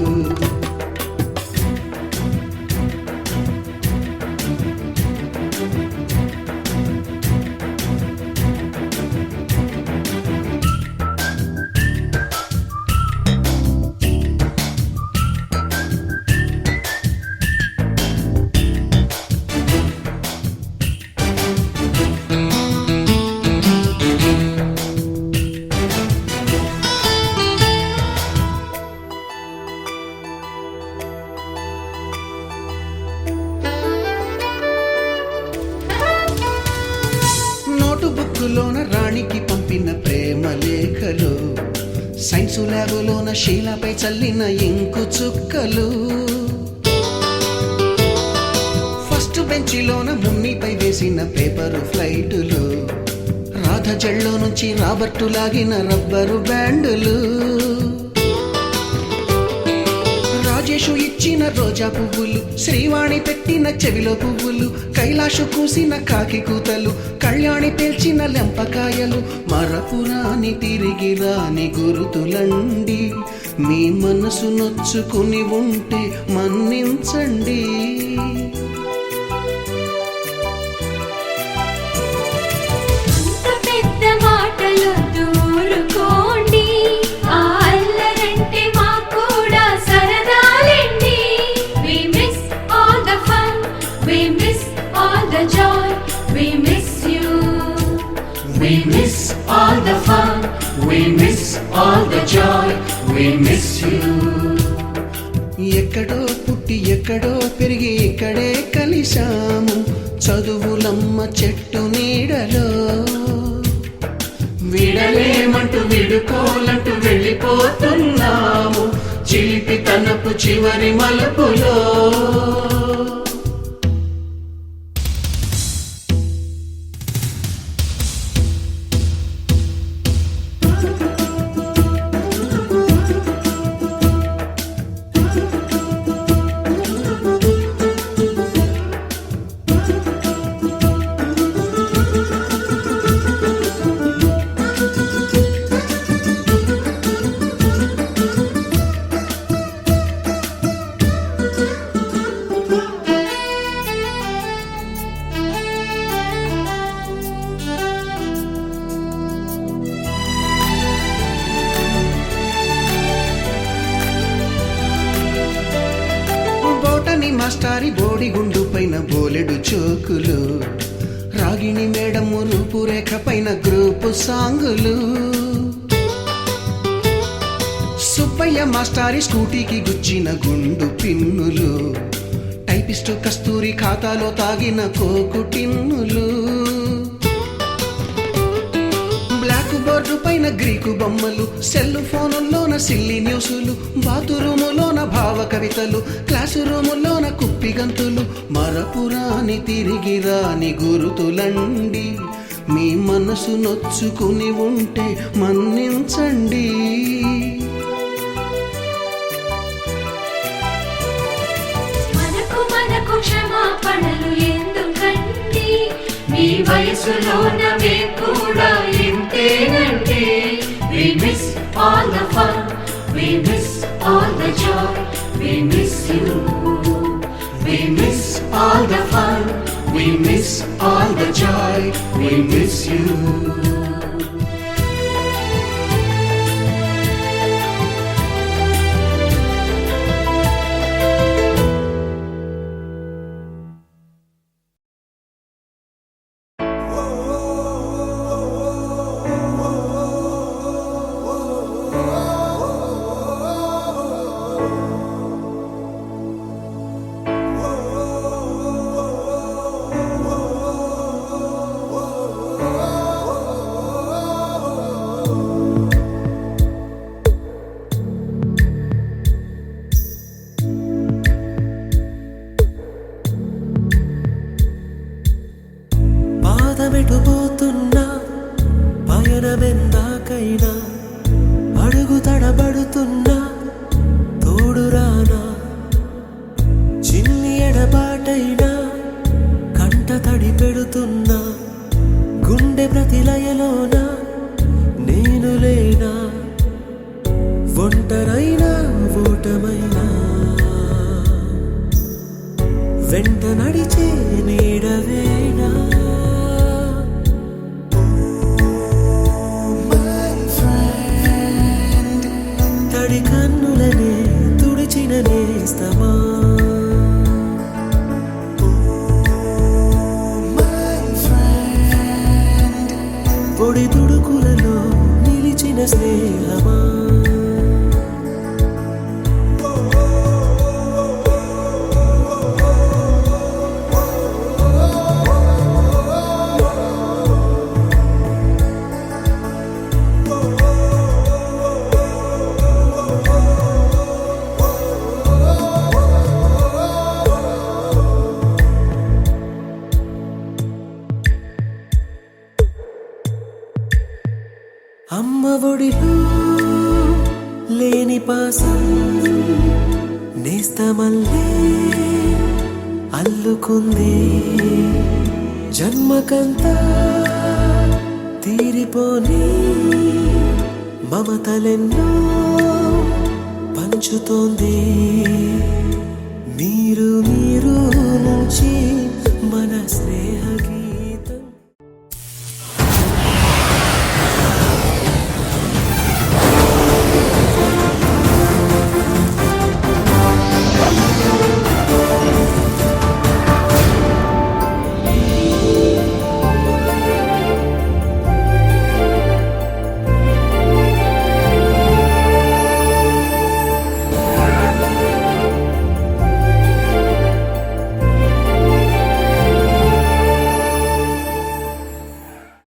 బుక్కులోన రాణికి పంపిన ప్రేమ లేఖలు, సైన్సు ల్యాబులోన శీలపై చల్లిన ఇంకు చుక్కలు, ఫస్ట్ బెంచిలోన మున్నిపై వేసిన పేపరు ఫ్లైటులు, రాధ జల్లో నుంచి రాబర్టు లాగిన rubber బ్యాండులు, Rajesh ఇచ్చిన రోజా పువ్వులు, శ్రీవాణి పెట్టిన చెవిలో పువ్వులు, కైలాషు కూసిన కాకి కూతలు, కళ్యాణి పేల్చిన లెంపకాయలు, మరపురాని తిరిగి రాని గురుతులండి. మీ మనసు నొచ్చుకుని ఉంటే మన్నించండి. We miss all the fun, we miss all the joy, we miss you. ఎక్కడో పుట్టి ఎక్కడో పెరిగి ఇక్కడే కలిశాము, చదువులమ్మ చెట్టు నీడలో. విడలేమంటూ విడుకోలంటూ వెళ్ళిపోతున్నాము, చిలిపి తనపు చివరి మలుపులో. మాస్టారి బోడిగుండు పైన బోలెడు చోకులు, రాగిణి మేడము రూపురేఖ పైన గ్రూపు సాంగులు, సుబ్బయ్య మాస్టారి స్కూటీకి గుచ్చిన గుండు పిన్నులు, టైపిస్టు కస్తూరి ఖాతాలో తాగిన కోకు టిన్నులు, బ్లాక్ బోర్డు పైన గ్రీకు బొమ్మలు, సెల్ ఫోనుల్లోన సిల్లి న్యూసులు, బాతురూములోన భావ కవితలు, క్లాసు రూములోన కుప్పి గంతులు, మరపురాని తిరిగి రాని గురుతులండి. మీ మనసు నొచ్చుకుని ఉంటే మన్నించండి. మనకు క్షమాపణలు ఎందుకండి, మీ వయసులోనవే కూడా ఇంతేనండి. We miss all the fun, we miss all the joy, we miss you. We miss all the fun, we miss all the joy, we miss you. పాదమెటుపోతున్నా పయనమెందాకైనా, అడుగు తడబడుతున్నా తోడురానా, చిన్ని ఎడబాటైనా కంట తడి పెడుతున్నా, గుండె ప్రతిలయలోన నేను లేనా, ఒంటరైనా ఓటమైనా వెంట నడిచే నీడవేనా. తడి కన్నులనే తుడిచిన నేస్తమా, పొడి తుడుకులలో నిలిచిన స్నేహమా. అమ్మ ఒడిలో లేని పాసం నేస్తమల్లే అల్లుకుంది జన్మకంతా తీరిపోని మమతలెన్నో పంచుతోంది మీరు